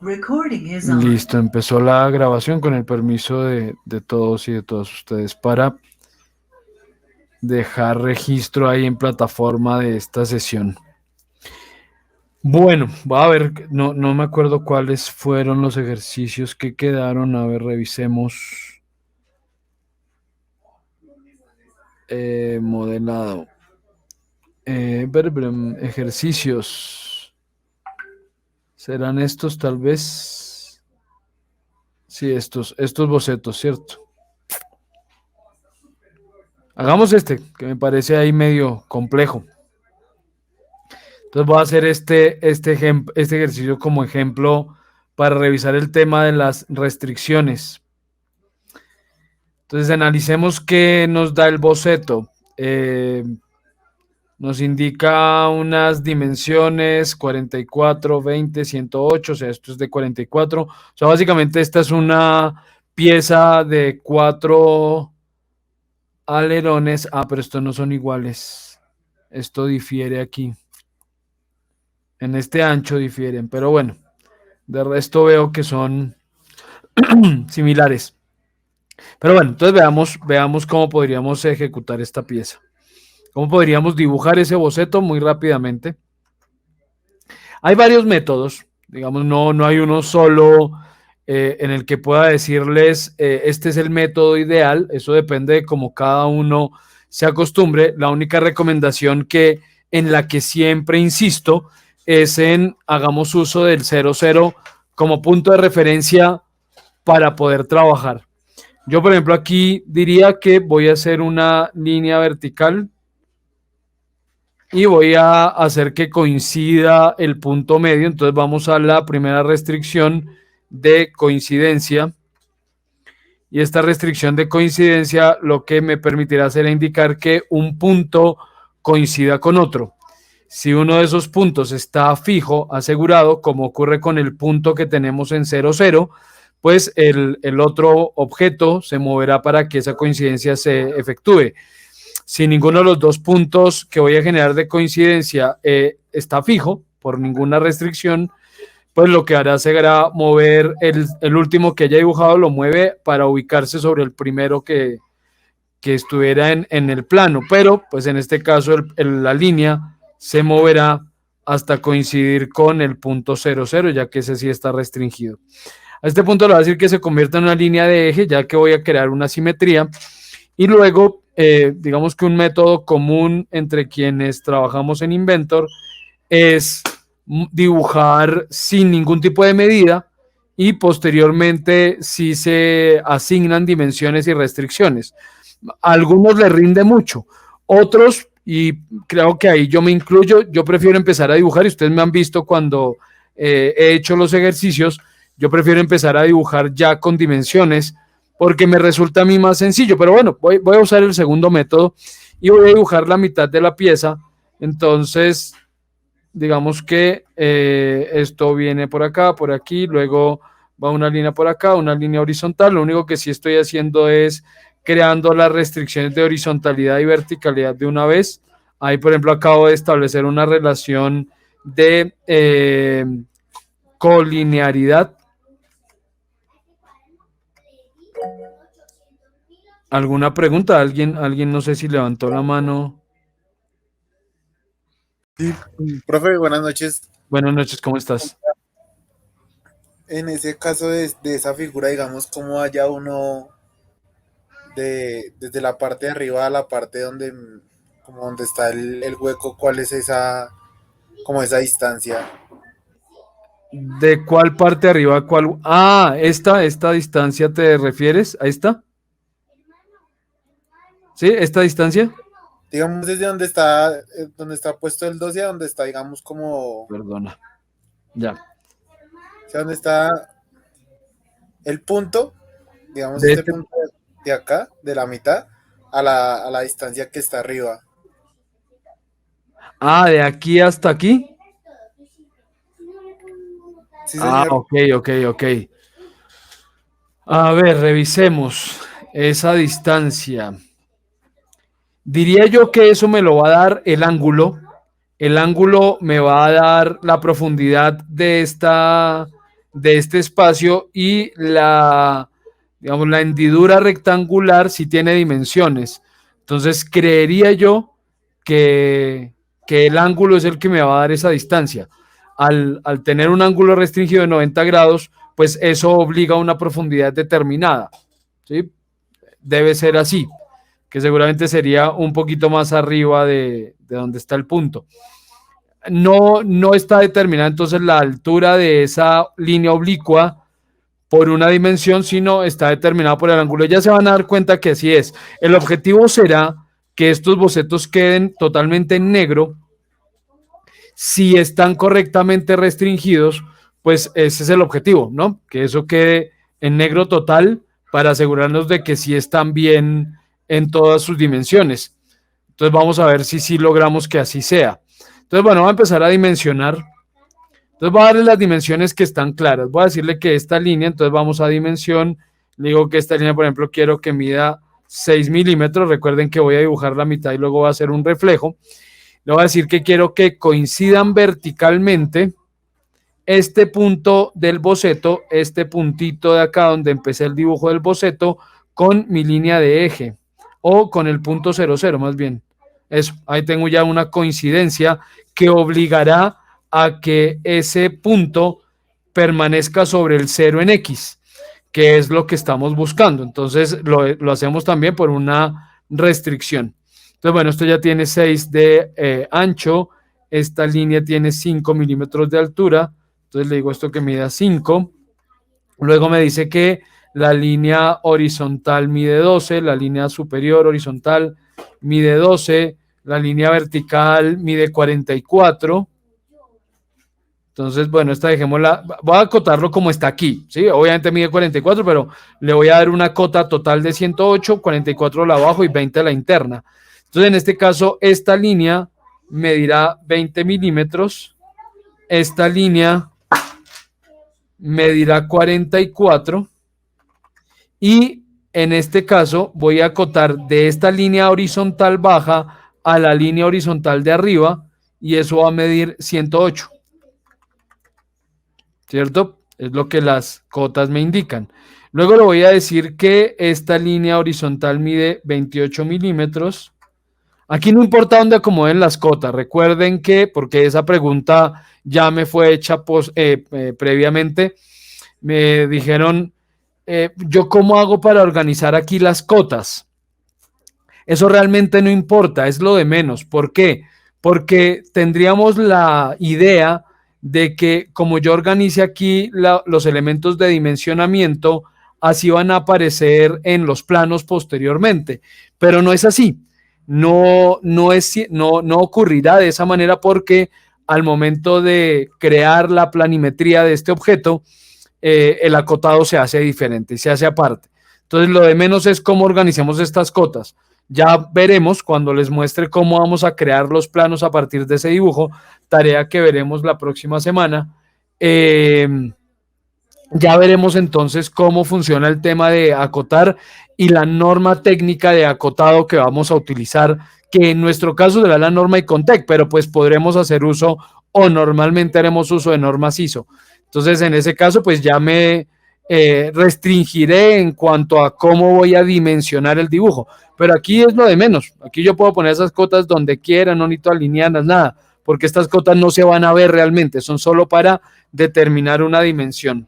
Listo, empezó la grabación con el permiso de todos y de todos ustedes para dejar registro ahí en plataforma de esta sesión. Bueno, va a ver, no me acuerdo cuáles fueron los ejercicios que quedaron. A ver, revisemos. Modelado. Ejercicios. ¿Serán estos tal vez? Sí, estos bocetos, ¿cierto? Hagamos este, que me parece ahí medio complejo. Entonces voy a hacer este ejercicio como ejemplo para revisar el tema de las restricciones. Entonces analicemos qué nos da el boceto. Nos indica unas dimensiones 44, 20, 108, o sea, esto es de 44. O sea, básicamente esta es una pieza de 4 alerones. Ah, pero estos no son iguales. Esto difiere aquí. En este ancho difieren, pero bueno, de resto veo que son similares. Pero bueno, entonces veamos cómo podríamos ejecutar esta pieza. ¿Cómo podríamos dibujar ese boceto muy rápidamente? Hay varios métodos, digamos, no hay uno solo en el que pueda decirles este es el método ideal, eso depende de cómo cada uno se acostumbre. La única recomendación en la que siempre insisto es en hagamos uso del 00 como punto de referencia para poder trabajar. Yo, por ejemplo, aquí diría que voy a hacer una línea vertical y voy a hacer que coincida el punto medio. Entonces vamos a la primera restricción de coincidencia. Y esta restricción de coincidencia lo que me permitirá hacer es indicar que un punto coincida con otro. Si uno de esos puntos está fijo, asegurado, como ocurre con el punto que tenemos en 00, pues el otro objeto se moverá para que esa coincidencia se efectúe. Si ninguno de los dos puntos que voy a generar de coincidencia está fijo por ninguna restricción, pues lo que hará será mover el último que haya dibujado, lo mueve para ubicarse sobre el primero que estuviera en el plano, pero pues en este caso la línea se moverá hasta coincidir con el punto 00, ya que ese sí está restringido. A este punto le voy a decir que se convierta en una línea de eje, ya que voy a crear una simetría. Y luego, digamos que un método común entre quienes trabajamos en Inventor es dibujar sin ningún tipo de medida y posteriormente si se asignan dimensiones y restricciones. A algunos les rinde mucho, otros, y creo que ahí yo me incluyo, yo prefiero empezar a dibujar, y ustedes me han visto cuando he hecho los ejercicios, yo prefiero empezar a dibujar ya con dimensiones porque me resulta a mí más sencillo, pero bueno, voy a usar el segundo método y voy a dibujar la mitad de la pieza. Entonces digamos que esto viene por acá, por aquí, luego va una línea por acá, una línea horizontal. Lo único que sí estoy haciendo es creando las restricciones de horizontalidad y verticalidad de una vez. Ahí, por ejemplo, acabo de establecer una relación de colinearidad. ¿Alguna pregunta? ¿Alguien no sé si levantó la mano? Sí, profe, buenas noches. Buenas noches, ¿cómo estás? En ese caso de esa figura, digamos, cómo haya uno desde la parte de arriba a la parte donde, como donde está el hueco, ¿cuál es como esa distancia? ¿De cuál parte arriba? ¿Cuál? Ah, esta distancia te refieres a esta. ¿Sí? ¿Esta distancia? Digamos, desde donde está puesto el 12 a donde está, digamos, como, o Perdona. Ya. sea, donde está el punto, digamos, De este este... punto de acá, de la mitad, a la distancia que está arriba. Ah, de aquí hasta aquí. Sí, Ah, señor. ok. A ver, revisemos esa distancia. Diría yo que eso me lo va a dar el ángulo. El ángulo me va a dar la profundidad de esta de este espacio y digamos, la hendidura rectangular sí tiene dimensiones. Entonces creería yo que el ángulo es el que me va a dar esa distancia. Al tener un ángulo restringido de 90 grados, pues eso obliga a una profundidad determinada, ¿sí? Debe ser así, que seguramente sería un poquito más arriba de donde está el punto. No está determinada entonces la altura de esa línea oblicua por una dimensión, sino está determinada por el ángulo. Ya se van a dar cuenta que así es. El objetivo será que estos bocetos queden totalmente en negro. Si están correctamente restringidos, pues ese es el objetivo, ¿no? Que eso quede en negro total para asegurarnos de que sí están bien en todas sus dimensiones. Entonces vamos a ver si sí logramos que así sea. Entonces, bueno, voy a empezar a dimensionar. Entonces voy a darle las dimensiones que están claras. Voy a decirle que esta línea, entonces vamos a dimensión. Le digo que esta línea, por ejemplo, quiero que mida 6 milímetros. Recuerden que voy a dibujar la mitad y luego voy a hacer un reflejo. Le voy a decir que quiero que coincidan verticalmente este punto del boceto, este puntito de acá donde empecé el dibujo del boceto, con mi línea de eje, o con el punto 00 más bien. Eso, ahí tengo ya una coincidencia que obligará a que ese punto permanezca sobre el 0 en X, que es lo que estamos buscando. Entonces lo hacemos también por una restricción. Entonces, bueno, esto ya tiene 6 de ancho, esta línea tiene 5 milímetros de altura, entonces le digo esto que mida 5. Luego me dice que la línea horizontal mide 12, la línea superior horizontal mide 12, la línea vertical mide 44. Entonces, bueno, esta dejémosla, voy a acotarlo como está aquí, ¿sí? Obviamente mide 44, pero le voy a dar una cota total de 108, 44 la abajo y 20 la interna. Entonces, en este caso, esta línea medirá 20 milímetros, esta línea medirá 44 y en este caso voy a acotar de esta línea horizontal baja a la línea horizontal de arriba y eso va a medir 108. ¿Cierto? Es lo que las cotas me indican. Luego le voy a decir que esta línea horizontal mide 28 milímetros. Aquí no importa dónde acomoden las cotas. Recuerden que, porque esa pregunta ya me fue hecha previamente, me dijeron, ¿yo cómo hago para organizar aquí las cotas? Eso realmente no importa, es lo de menos. ¿Por qué? Porque tendríamos la idea de que como yo organice aquí los elementos de dimensionamiento, así van a aparecer en los planos posteriormente. Pero no es así. No ocurrirá de esa manera porque al momento de crear la planimetría de este objeto, el acotado se hace diferente, se hace aparte. Entonces, lo de menos es cómo organizamos estas cotas. Ya veremos cuando les muestre cómo vamos a crear los planos a partir de ese dibujo, tarea que veremos la próxima semana. Ya veremos entonces cómo funciona el tema de acotar y la norma técnica de acotado que vamos a utilizar, que en nuestro caso será la norma ICONTEC, pero pues podremos hacer uso o normalmente haremos uso de normas ISO. Entonces, en ese caso, pues ya me restringiré en cuanto a cómo voy a dimensionar el dibujo. Pero aquí es lo de menos. Aquí yo puedo poner esas cotas donde quiera, no necesito alinearlas, nada, porque estas cotas no se van a ver realmente, son solo para determinar una dimensión.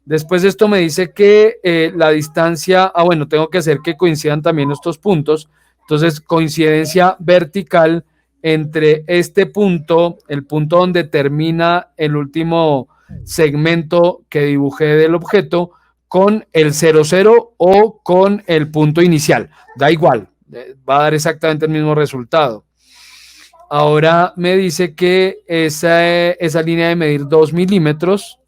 Después esto me dice que la distancia, bueno, tengo que hacer que coincidan también estos puntos. Entonces, coincidencia vertical entre este punto, el punto donde termina el último segmento que dibujé del objeto, con el 00 o con el punto inicial. Da igual, va a dar exactamente el mismo resultado. Ahora me dice que esa línea de medir 2 milímetros,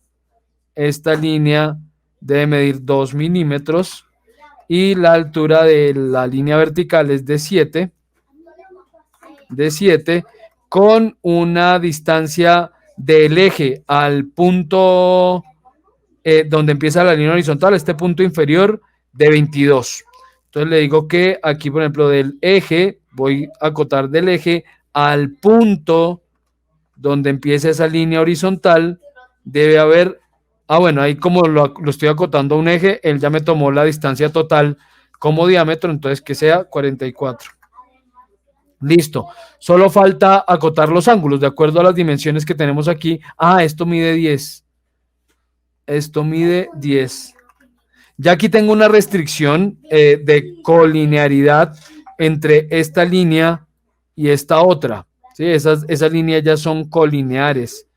esta línea debe medir 2 milímetros y la altura de la línea vertical es de 7, con una distancia del eje al punto donde empieza la línea horizontal, este punto inferior, de 22. Entonces le digo que aquí, por ejemplo, del eje, voy a acotar del eje al punto donde empieza esa línea horizontal, debe haber Ah, bueno, ahí como lo estoy acotando a un eje, él ya me tomó la distancia total como diámetro, entonces que sea 44. Listo. Solo falta acotar los ángulos de acuerdo a las dimensiones que tenemos aquí. Ah, esto mide 10. Esto mide 10. Ya aquí tengo una restricción de colinearidad entre esta línea y esta otra. ¿Sí? Esas líneas ya son colineares.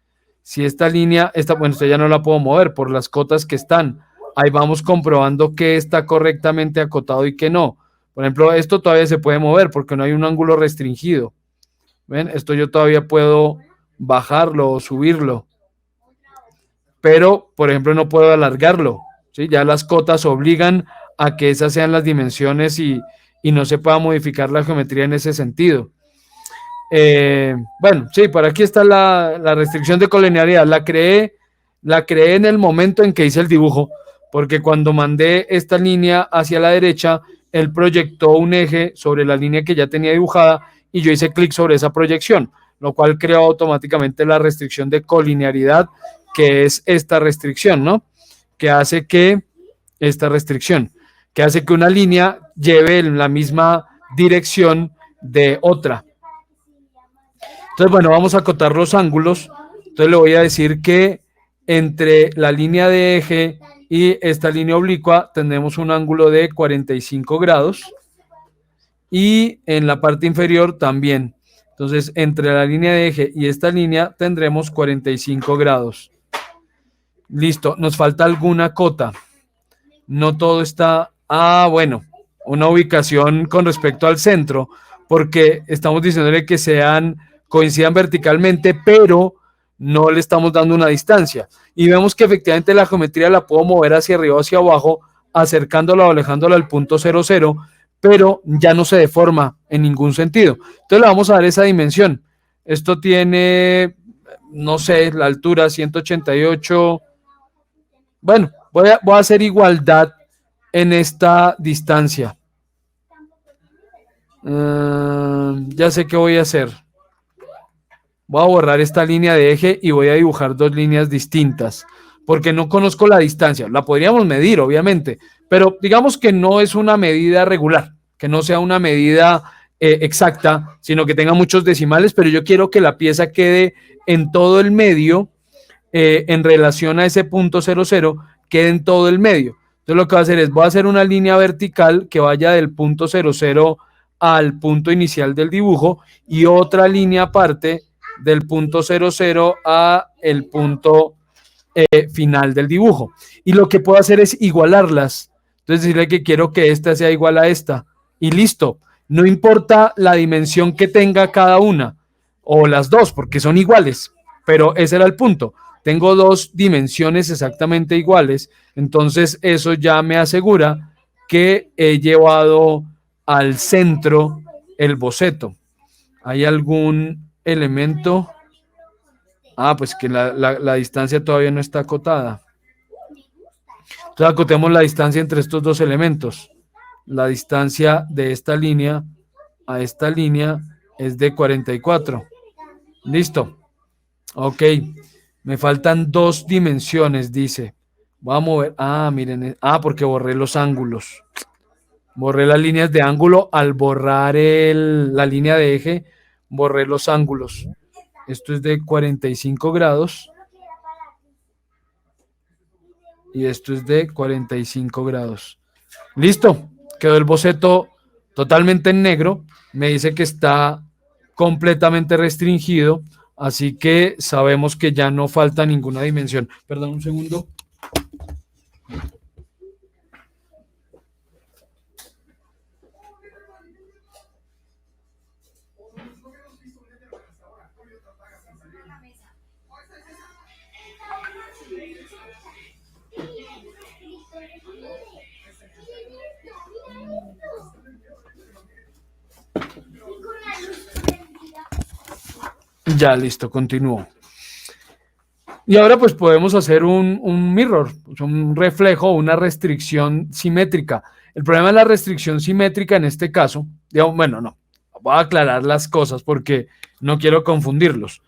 Si esta línea, bueno, esta ya no la puedo mover por las cotas que están. Ahí vamos comprobando que está correctamente acotado y que no. Por ejemplo, esto todavía se puede mover porque no hay un ángulo restringido. ¿Ven? Esto yo todavía puedo bajarlo o subirlo. Pero, por ejemplo, no puedo alargarlo. ¿Sí? Ya las cotas obligan a que esas sean las dimensiones y no se pueda modificar la geometría en ese sentido. Bueno, sí, por aquí está la restricción de colinearidad. La creé en el momento en que hice el dibujo, porque cuando mandé esta línea hacia la derecha, él proyectó un eje sobre la línea que ya tenía dibujada y yo hice clic sobre esa proyección, lo cual creó automáticamente la restricción de colinearidad, que es esta restricción, ¿no? Que hace que una línea lleve en la misma dirección de otra. Entonces, bueno, vamos a acotar los ángulos. Entonces le voy a decir que entre la línea de eje y esta línea oblicua tenemos un ángulo de 45 grados. Y en la parte inferior también. Entonces, entre la línea de eje y esta línea tendremos 45 grados. Listo, nos falta alguna cota. No todo está... Ah, bueno, una ubicación con respecto al centro, porque estamos diciéndole que coincidan verticalmente, pero no le estamos dando una distancia. Y vemos que efectivamente la geometría la puedo mover hacia arriba o hacia abajo, acercándola o alejándola al punto 00, pero ya no se deforma en ningún sentido. Entonces le vamos a dar esa dimensión. Esto tiene, no sé, la altura 188. Bueno, voy a hacer igualdad en esta distancia. Ya sé qué voy a hacer. Voy a borrar esta línea de eje y voy a dibujar dos líneas distintas, porque no conozco la distancia. La podríamos medir, obviamente, pero digamos que no es una medida regular, que no sea una medida exacta, sino que tenga muchos decimales, pero yo quiero que la pieza quede en todo el medio, en relación a ese punto 00, quede en todo el medio. Entonces lo que voy a hacer es, voy a hacer una línea vertical que vaya del punto 00 al punto inicial del dibujo y otra línea aparte del punto 00 a el punto final del dibujo. Y lo que puedo hacer es igualarlas. Entonces decirle que quiero que esta sea igual a esta. Y listo. No importa la dimensión que tenga cada una, o las dos, porque son iguales. Pero ese era el punto. Tengo dos dimensiones exactamente iguales. Entonces eso ya me asegura que he llevado al centro el boceto. ¿Hay algún elemento? Ah, pues que la distancia todavía no está acotada. Entonces acotemos la distancia entre estos dos elementos. La distancia de esta línea a esta línea es de 44. Listo. Ok. Me faltan dos dimensiones, dice. Voy a mover. Ah, miren. Ah, porque borré los ángulos. Borré las líneas de ángulo. Al borrar la línea de eje, borré los ángulos. Esto es de 45 grados. Y esto es de 45 grados. Listo. Quedó el boceto totalmente en negro. Me dice que está completamente restringido. Así que sabemos que ya no falta ninguna dimensión. Perdón, un segundo. Ya, listo, continúo. Y ahora pues podemos hacer un mirror, un reflejo, una restricción simétrica. El problema de la restricción simétrica en este caso, digamos, bueno, no, voy a aclarar las cosas porque no quiero confundirlos.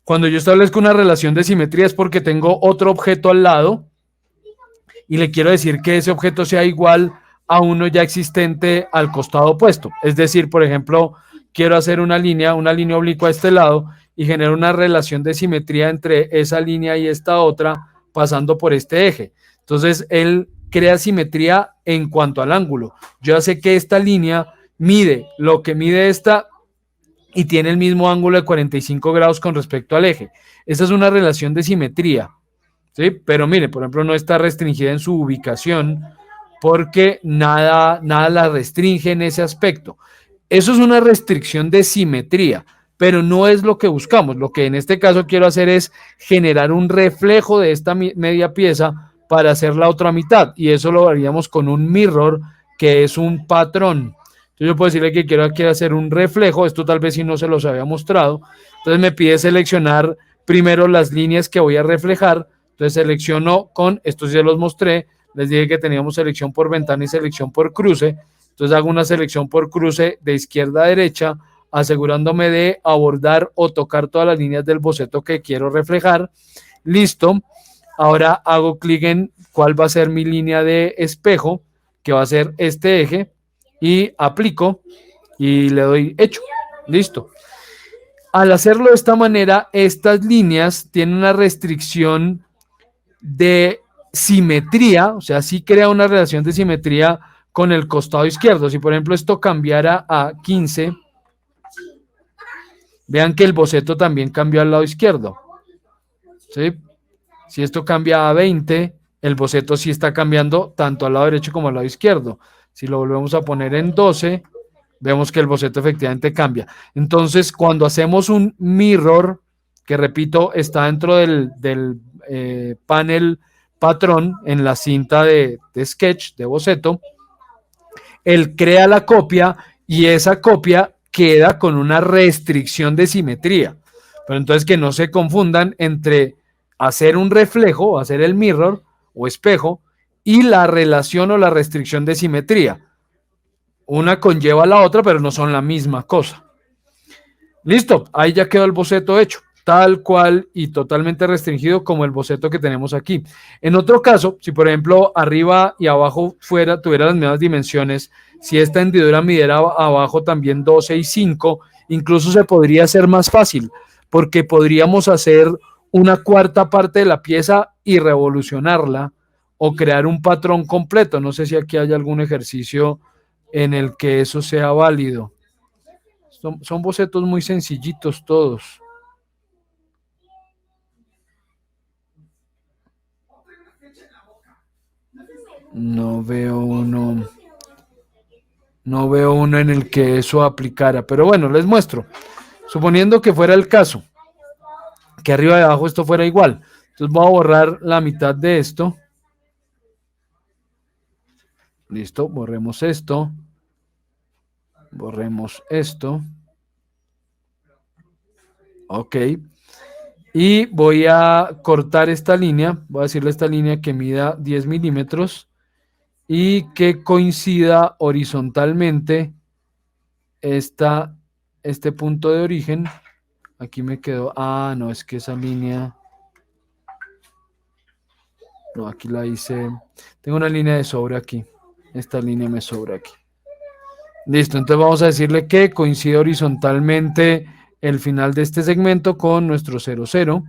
Cuando yo establezco una relación de simetría es porque tengo otro objeto al lado y le quiero decir que ese objeto sea igual a uno ya existente al costado opuesto. Es decir, por ejemplo, quiero hacer una línea oblicua a este lado y genero una relación de simetría entre esa línea y esta otra pasando por este eje. Entonces, él crea simetría en cuanto al ángulo. Yo ya sé que esta línea mide lo que mide esta y tiene el mismo ángulo de 45 grados con respecto al eje. Esa es una relación de simetría. ¿Sí? Pero mire, por ejemplo, no está restringida en su ubicación porque nada la restringe en ese aspecto. Eso es una restricción de simetría, pero no es lo que buscamos. Lo que en este caso quiero hacer es generar un reflejo de esta media pieza para hacer la otra mitad, y eso lo haríamos con un mirror, que es un patrón. Entonces yo puedo decirle que quiero aquí hacer un reflejo. Esto tal vez si no se los había mostrado. Entonces me pide seleccionar primero las líneas que voy a reflejar. Entonces selecciono con, estos ya los mostré, les dije que teníamos selección por ventana y selección por cruce. Entonces hago una selección por cruce de izquierda a derecha, asegurándome de abordar o tocar todas las líneas del boceto que quiero reflejar. Listo. Ahora hago clic en cuál va a ser mi línea de espejo, que va a ser este eje, y aplico y le doy hecho. Listo. Al hacerlo de esta manera, estas líneas tienen una restricción de simetría, o sea, sí crea una relación de simetría con el costado izquierdo. Si por ejemplo esto cambiara a 15, vean que el boceto también cambió al lado izquierdo. ¿Sí? Si esto cambia a 20, el boceto sí está cambiando tanto al lado derecho como al lado izquierdo. Si lo volvemos a poner en 12, vemos que el boceto efectivamente cambia. Entonces, cuando hacemos un mirror, que repito, está dentro del panel patrón en la cinta de sketch, de boceto, él crea la copia y esa copia queda con una restricción de simetría. Pero entonces que no se confundan entre hacer un reflejo, hacer el mirror o espejo, y la relación o la restricción de simetría. Una conlleva a la otra, pero no son la misma cosa. Listo, ahí ya quedó el boceto hecho, tal cual y totalmente restringido como el boceto que tenemos aquí. En otro caso, si por ejemplo arriba y abajo tuviera las mismas dimensiones, si esta hendidura midiera abajo también 12 y 5, incluso se podría hacer más fácil, porque podríamos hacer una cuarta parte de la pieza y revolucionarla o crear un patrón completo. No sé si aquí hay algún ejercicio en el que eso sea válido. Son bocetos muy sencillitos todos. No veo uno en el que eso aplicara, pero bueno, les muestro. Suponiendo que fuera el caso, que arriba y abajo esto fuera igual. Entonces voy a borrar la mitad de esto. Listo, borremos esto. Borremos esto. Ok. Y voy a cortar esta línea. Voy a decirle a esta línea que mida 10 milímetros y que coincida horizontalmente este punto de origen. Aquí me quedó. Ah, no, es que esa línea. No, aquí la hice. Tengo una línea de sobra aquí. Esta línea me sobra aquí. Listo, entonces vamos a decirle que coincide horizontalmente el final de este segmento con nuestro 00.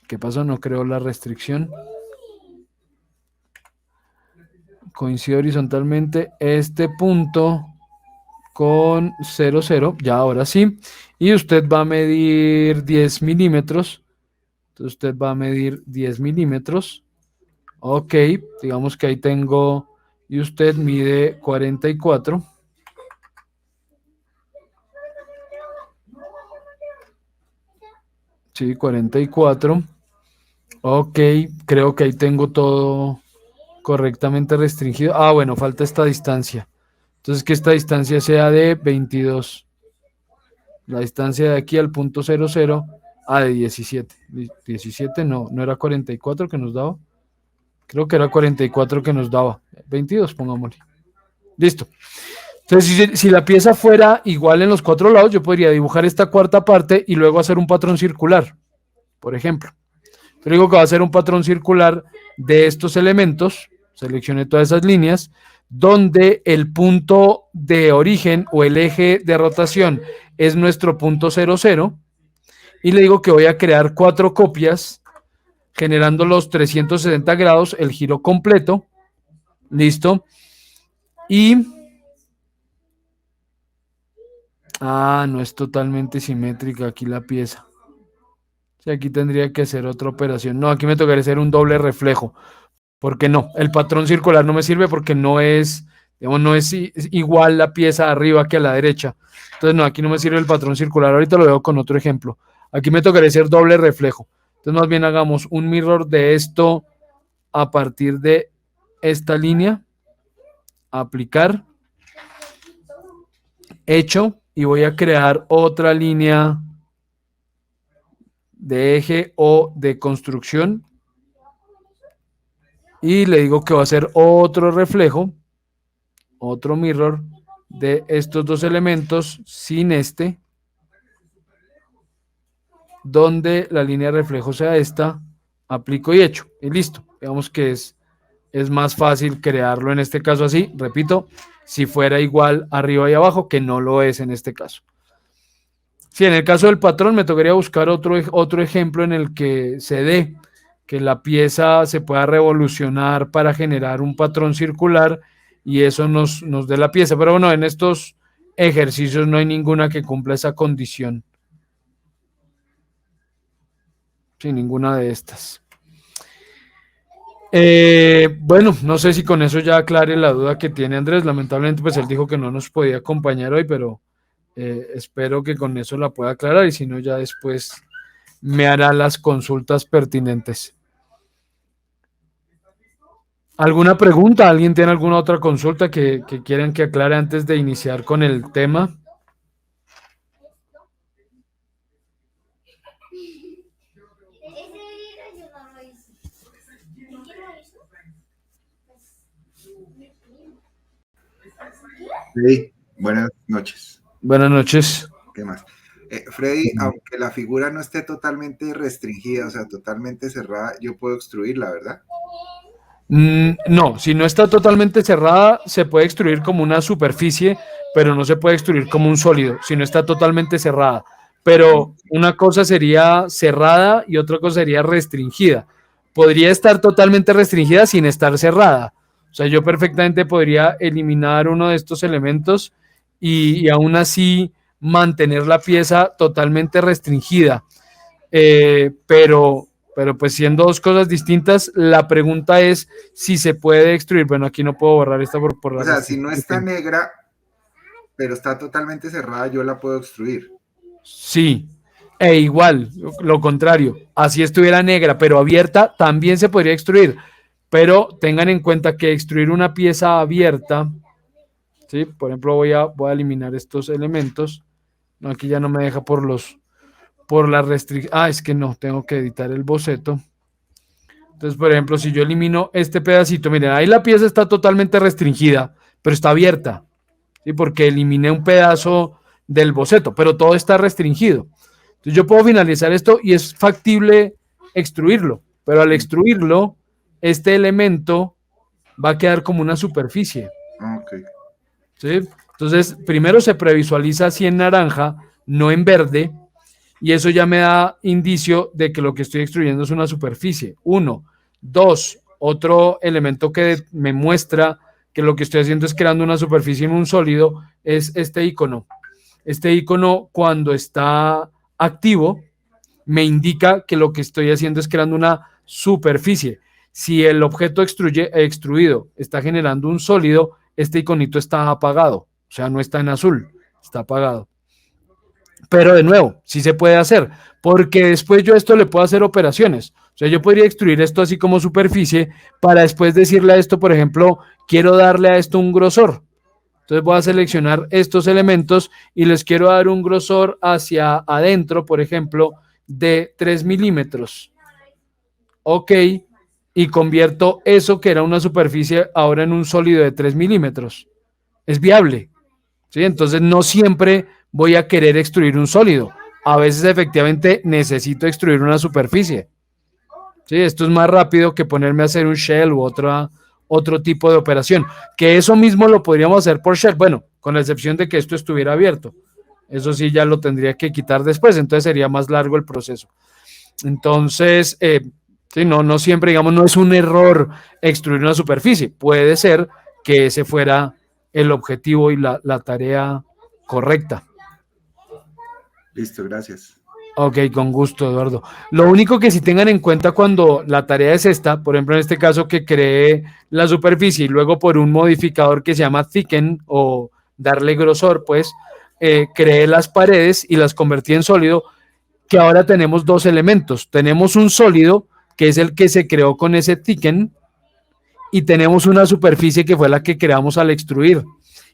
¿Qué pasó? No creo la restricción. Coincide horizontalmente este punto con 00. Ya ahora sí. Y usted va a medir 10 milímetros. Entonces usted va a medir 10 milímetros. Ok, digamos que ahí tengo. Y usted mide 44. Sí, 44. Ok, creo que ahí tengo todo correctamente restringido. Ah, bueno, falta esta distancia. Entonces que esta distancia sea de 22. La distancia de aquí al punto 00. Ah, de 17. 17 no era 44 que nos daba. Creo que era 44 que nos daba. 22, pongámosle. Listo. Entonces, si la pieza fuera igual en los cuatro lados, yo podría dibujar esta cuarta parte y luego hacer un patrón circular, por ejemplo. Yo digo que va a ser un patrón circular de estos elementos, seleccioné todas esas líneas, donde el punto de origen o el eje de rotación es nuestro punto 00, y le digo que voy a crear 4 copias, generando los 360 grados, el giro completo, listo, y... no es totalmente simétrica aquí la pieza. O sea, aquí tendría que hacer otra operación. No, aquí me tocaría hacer un doble reflejo. Porque no, el patrón circular no me sirve porque no es, digamos, no es igual la pieza arriba que a la derecha. Entonces, no, aquí no me sirve el patrón circular. Ahorita lo veo con otro ejemplo. Aquí me tocaría hacer doble reflejo. Entonces, más bien hagamos un mirror de esto a partir de esta línea. Aplicar. Hecho. Y voy a crear otra línea de eje o de construcción. Y le digo que va a ser otro reflejo, otro mirror de estos dos elementos sin este, donde la línea de reflejo sea esta, aplico y hecho, y listo. Digamos que es más fácil crearlo en este caso así, repito, si fuera igual arriba y abajo, que no lo es en este caso. Sí, en el caso del patrón me tocaría buscar otro ejemplo en el que se dé que la pieza se pueda revolucionar para generar un patrón circular y eso nos dé la pieza. Pero bueno, en estos ejercicios no hay ninguna que cumpla esa condición. Sin ninguna de estas. Bueno, no sé si con eso ya aclare la duda que tiene Andrés. Lamentablemente, pues él dijo que no nos podía acompañar hoy, pero espero que con eso la pueda aclarar y si no, ya después me hará las consultas pertinentes. ¿Alguna pregunta? ¿Alguien tiene alguna otra consulta que quieran que aclare antes de iniciar con el tema? Freddy, buenas noches. Buenas noches. ¿Qué más? Freddy, aunque la figura no esté totalmente restringida, o sea, totalmente cerrada, yo puedo extruirla, ¿verdad? No, si no está totalmente cerrada, se puede extruir como una superficie, pero no se puede extruir como un sólido, si no está totalmente cerrada. Pero una cosa sería cerrada y otra cosa sería restringida. Podría estar totalmente restringida sin estar cerrada. O sea, yo perfectamente podría eliminar uno de estos elementos y aún así mantener la pieza totalmente restringida. Pero pues siendo dos cosas distintas, la pregunta es si se puede extruir. Bueno, aquí no puedo borrar esta por O sea, si no está negra, pero está totalmente cerrada, yo la puedo extruir. Sí, e igual, lo contrario, así estuviera negra, pero abierta, también se podría extruir. Pero tengan en cuenta que extruir una pieza abierta, ¿sí? Por ejemplo, voy a eliminar estos elementos. No, aquí ya no me deja por las restricciones. Es que no, tengo que editar el boceto. Entonces, por ejemplo, si yo elimino este pedacito, miren, ahí la pieza está totalmente restringida, pero está abierta, ¿sí? Porque eliminé un pedazo del boceto, pero todo está restringido. Entonces yo puedo finalizar esto y es factible extruirlo, pero al extruirlo, este elemento va a quedar como una superficie. Okay. ¿Sí? Entonces, primero se previsualiza así en naranja, no en verde, y eso ya me da indicio de que lo que estoy extruyendo es una superficie. 1. 2. Otro elemento que me muestra que lo que estoy haciendo es creando una superficie en un sólido es este icono. Este icono, cuando está activo, me indica que lo que estoy haciendo es creando una superficie. Si el objeto extruido está generando un sólido, este iconito está apagado, o sea, no está en azul, está apagado. Pero de nuevo, sí se puede hacer, porque después yo a esto le puedo hacer operaciones. O sea, yo podría extruir esto así como superficie para después decirle a esto, por ejemplo, quiero darle a esto un grosor. Entonces voy a seleccionar estos elementos y les quiero dar un grosor hacia adentro, por ejemplo, de 3 milímetros. Ok, y convierto eso que era una superficie ahora en un sólido de 3 milímetros. Es viable. ¿sí? Entonces no siempre voy a querer extruir un sólido. A veces efectivamente necesito extruir una superficie. ¿Sí? Esto es más rápido que ponerme a hacer un shell u otro tipo de operación. Que eso mismo lo podríamos hacer por shell. Bueno, con la excepción de que esto estuviera abierto. Eso sí ya lo tendría que quitar después. Entonces sería más largo el proceso. Entonces, sí, no siempre, digamos, no es un error extruir una superficie. Puede ser que ese fuera el objetivo y la tarea correcta. Listo, gracias. Ok, con gusto, Eduardo. Lo único que sí tengan en cuenta cuando la tarea es esta, por ejemplo, en este caso que cree la superficie y luego por un modificador que se llama thicken o darle grosor, pues creé las paredes y las convertí en sólido, que ahora tenemos dos elementos. Tenemos un sólido, que es el que se creó con ese thicken, y tenemos una superficie que fue la que creamos al extruir.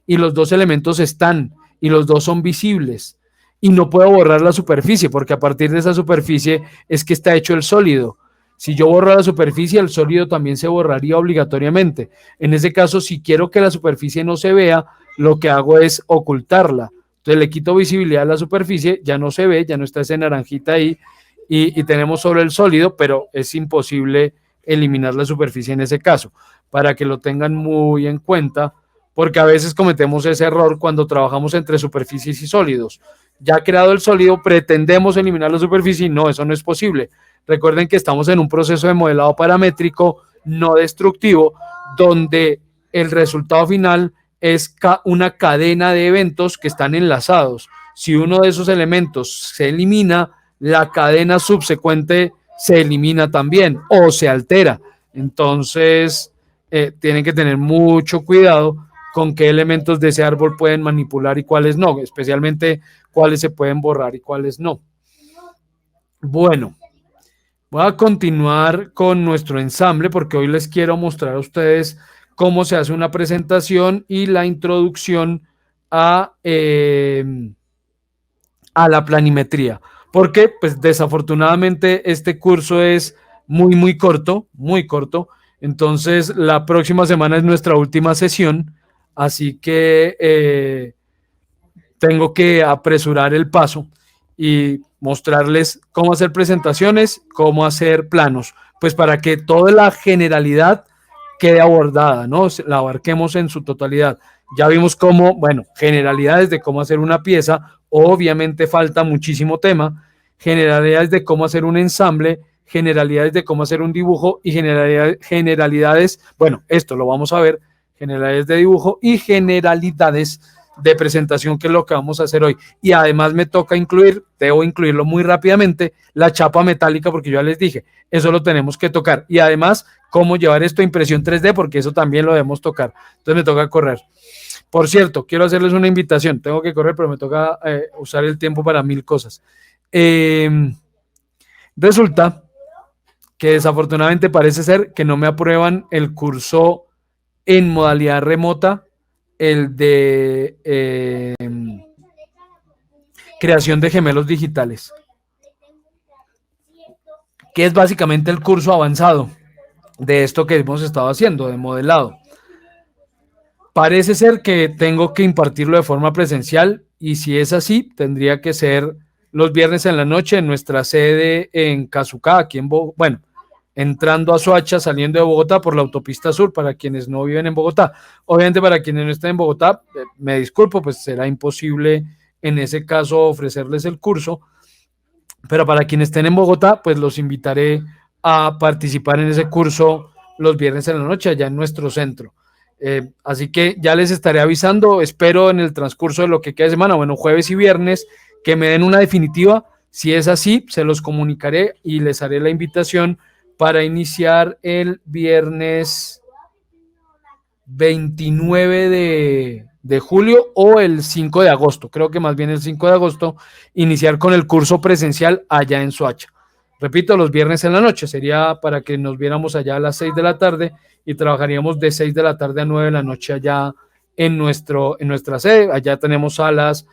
Y los dos elementos están, y los dos son visibles. Y no puedo borrar la superficie, porque a partir de esa superficie es que está hecho el sólido. Si yo borro la superficie, el sólido también se borraría obligatoriamente. En ese caso, si quiero que la superficie no se vea, lo que hago es ocultarla. Entonces le quito visibilidad a la superficie, ya no se ve, ya no está ese naranjita ahí, y tenemos solo el sólido, pero es imposible eliminar la superficie en ese caso, para que lo tengan muy en cuenta, porque a veces cometemos ese error cuando trabajamos entre superficies y sólidos. Ya creado el sólido, pretendemos eliminar la superficie y no, eso no es posible. Recuerden que estamos en un proceso de modelado paramétrico no destructivo, donde el resultado final es una cadena de eventos que están enlazados. Si uno de esos elementos se elimina, la cadena subsecuente se elimina también o se altera. Entonces, tienen que tener mucho cuidado con qué elementos de ese árbol pueden manipular y cuáles no, especialmente cuáles se pueden borrar y cuáles no. Bueno, voy a continuar con nuestro ensamble porque hoy les quiero mostrar a ustedes cómo se hace una presentación y la introducción a la planimetría. Porque, pues, desafortunadamente este curso es muy corto, muy corto. Entonces, la próxima semana es nuestra última sesión, así que tengo que apresurar el paso y mostrarles cómo hacer presentaciones, cómo hacer planos, pues para que toda la generalidad quede abordada, ¿no? La abarquemos en su totalidad. Ya vimos cómo, bueno, generalidades de cómo hacer una pieza, obviamente falta muchísimo tema, generalidades de cómo hacer un ensamble, generalidades de cómo hacer un dibujo y generalidades, bueno, esto lo vamos a ver, generalidades de dibujo y generalidades de presentación, que es lo que vamos a hacer hoy. Y además me toca debo incluirlo muy rápidamente, la chapa metálica, porque yo ya les dije, eso lo tenemos que tocar. Y además, cómo llevar esto a impresión 3D, porque eso también lo debemos tocar. Entonces me toca correr. Por cierto, quiero hacerles una invitación. Tengo que correr, pero me toca usar el tiempo para 1000 cosas. Resulta que desafortunadamente parece ser que no me aprueban el curso en modalidad remota, el de creación de gemelos digitales, que es básicamente el curso avanzado de esto que hemos estado haciendo, de modelado. Parece ser que tengo que impartirlo de forma presencial, y si es así, tendría que ser los viernes en la noche en nuestra sede en Casucá, aquí en Bogotá, bueno, entrando a Soacha, saliendo de Bogotá por la autopista sur, para quienes no viven en Bogotá. Obviamente para quienes no estén en Bogotá, me disculpo, pues será imposible en ese caso ofrecerles el curso, pero para quienes estén en Bogotá, pues los invitaré a participar en ese curso los viernes en la noche allá en nuestro centro. Así que ya les estaré avisando, espero en el transcurso de lo que queda de semana, bueno, jueves y viernes, que me den una definitiva. Si es así, se los comunicaré y les haré la invitación para iniciar el viernes 29 de julio o el 5 de agosto, creo que más bien el 5 de agosto, iniciar con el curso presencial allá en Soacha. Repito, los viernes en la noche, sería para que nos viéramos allá a las 6 de la tarde y trabajaríamos de 6 de la tarde a 9 de la noche allá en nuestra sede. Allá tenemos salas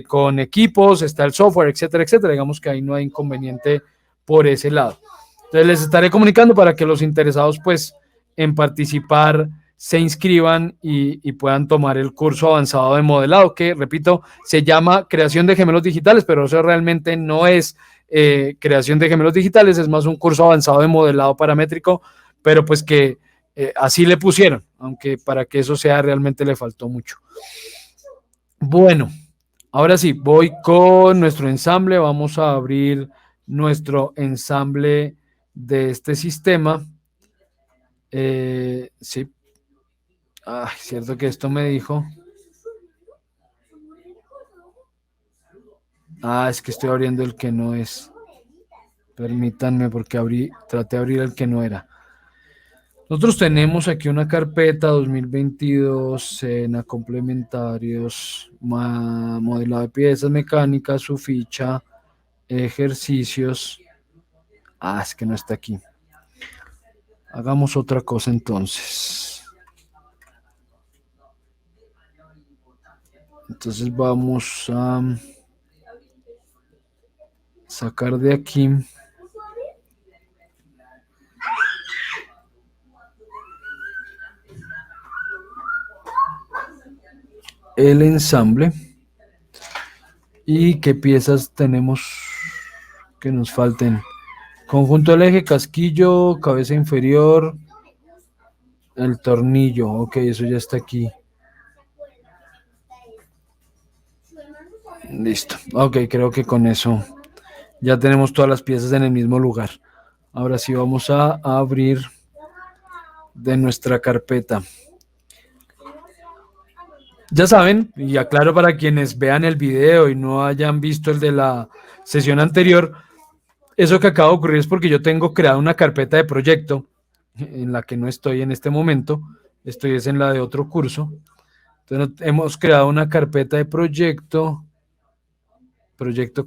con equipos, está el software, etcétera, etcétera. Digamos que ahí no hay inconveniente por ese lado. Entonces les estaré comunicando para que los interesados pues en participar se inscriban y puedan tomar el curso avanzado de modelado, que, repito, se llama creación de gemelos digitales, pero eso realmente no es creación de gemelos digitales, es más un curso avanzado de modelado paramétrico, pero pues que así le pusieron, aunque para que eso sea realmente le faltó mucho. Bueno, ahora sí, voy con nuestro ensamble, vamos a abrir nuestro ensamble de este sistema. Sí. Ay, cierto que esto me dijo. Es que estoy abriendo el que no es. Permítanme porque traté de abrir el que no era. Nosotros tenemos aquí una carpeta 2022, cena, complementarios, modelado de piezas mecánicas, su ficha, ejercicios. Es que no está aquí. Hagamos otra cosa entonces. Entonces vamos a sacar de aquí el ensamble y qué piezas tenemos que nos falten. Conjunto del eje, casquillo, cabeza inferior, el tornillo. Ok, eso ya está aquí. Listo. Ok, creo que con eso ya tenemos todas las piezas en el mismo lugar. Ahora sí vamos a abrir de nuestra carpeta. Ya saben, y aclaro para quienes vean el video y no hayan visto el de la sesión anterior, eso que acaba de ocurrir es porque yo tengo creada una carpeta de proyecto en la que no estoy en este momento, estoy es en la de otro curso. Entonces hemos creado una carpeta de proyecto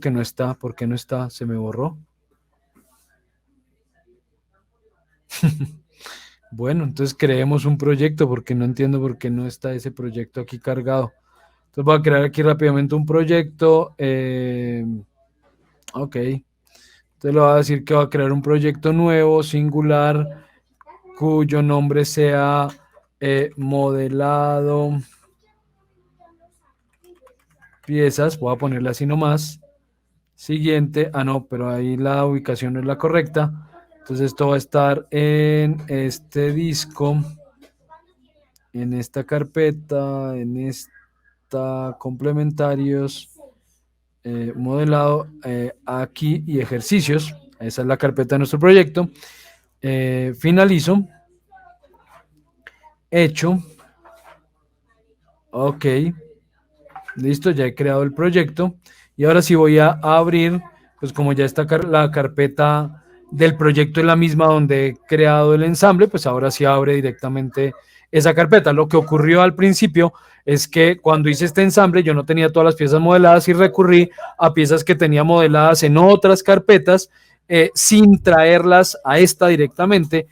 que no está. ¿Por qué no está? Se me borró. Bueno, entonces creemos un proyecto porque no entiendo por qué no está ese proyecto aquí cargado. Entonces voy a crear aquí rápidamente un proyecto. Ok. Entonces le voy a decir que va a crear un proyecto nuevo, singular, cuyo nombre sea modelado piezas. Voy a ponerle así nomás. Siguiente. No, pero ahí la ubicación no es la correcta. Entonces esto va a estar en este disco, en esta carpeta, en esta complementarios, modelado, aquí y ejercicios. Esa es la carpeta de nuestro proyecto. Finalizo. Hecho. Ok. Listo, ya he creado el proyecto. Y ahora sí voy a abrir, pues como ya está la carpeta del proyecto es la misma donde he creado el ensamble, pues ahora sí abre directamente esa carpeta. Lo que ocurrió al principio es que cuando hice este ensamble yo no tenía todas las piezas modeladas y recurrí a piezas que tenía modeladas en otras carpetas sin traerlas a esta directamente.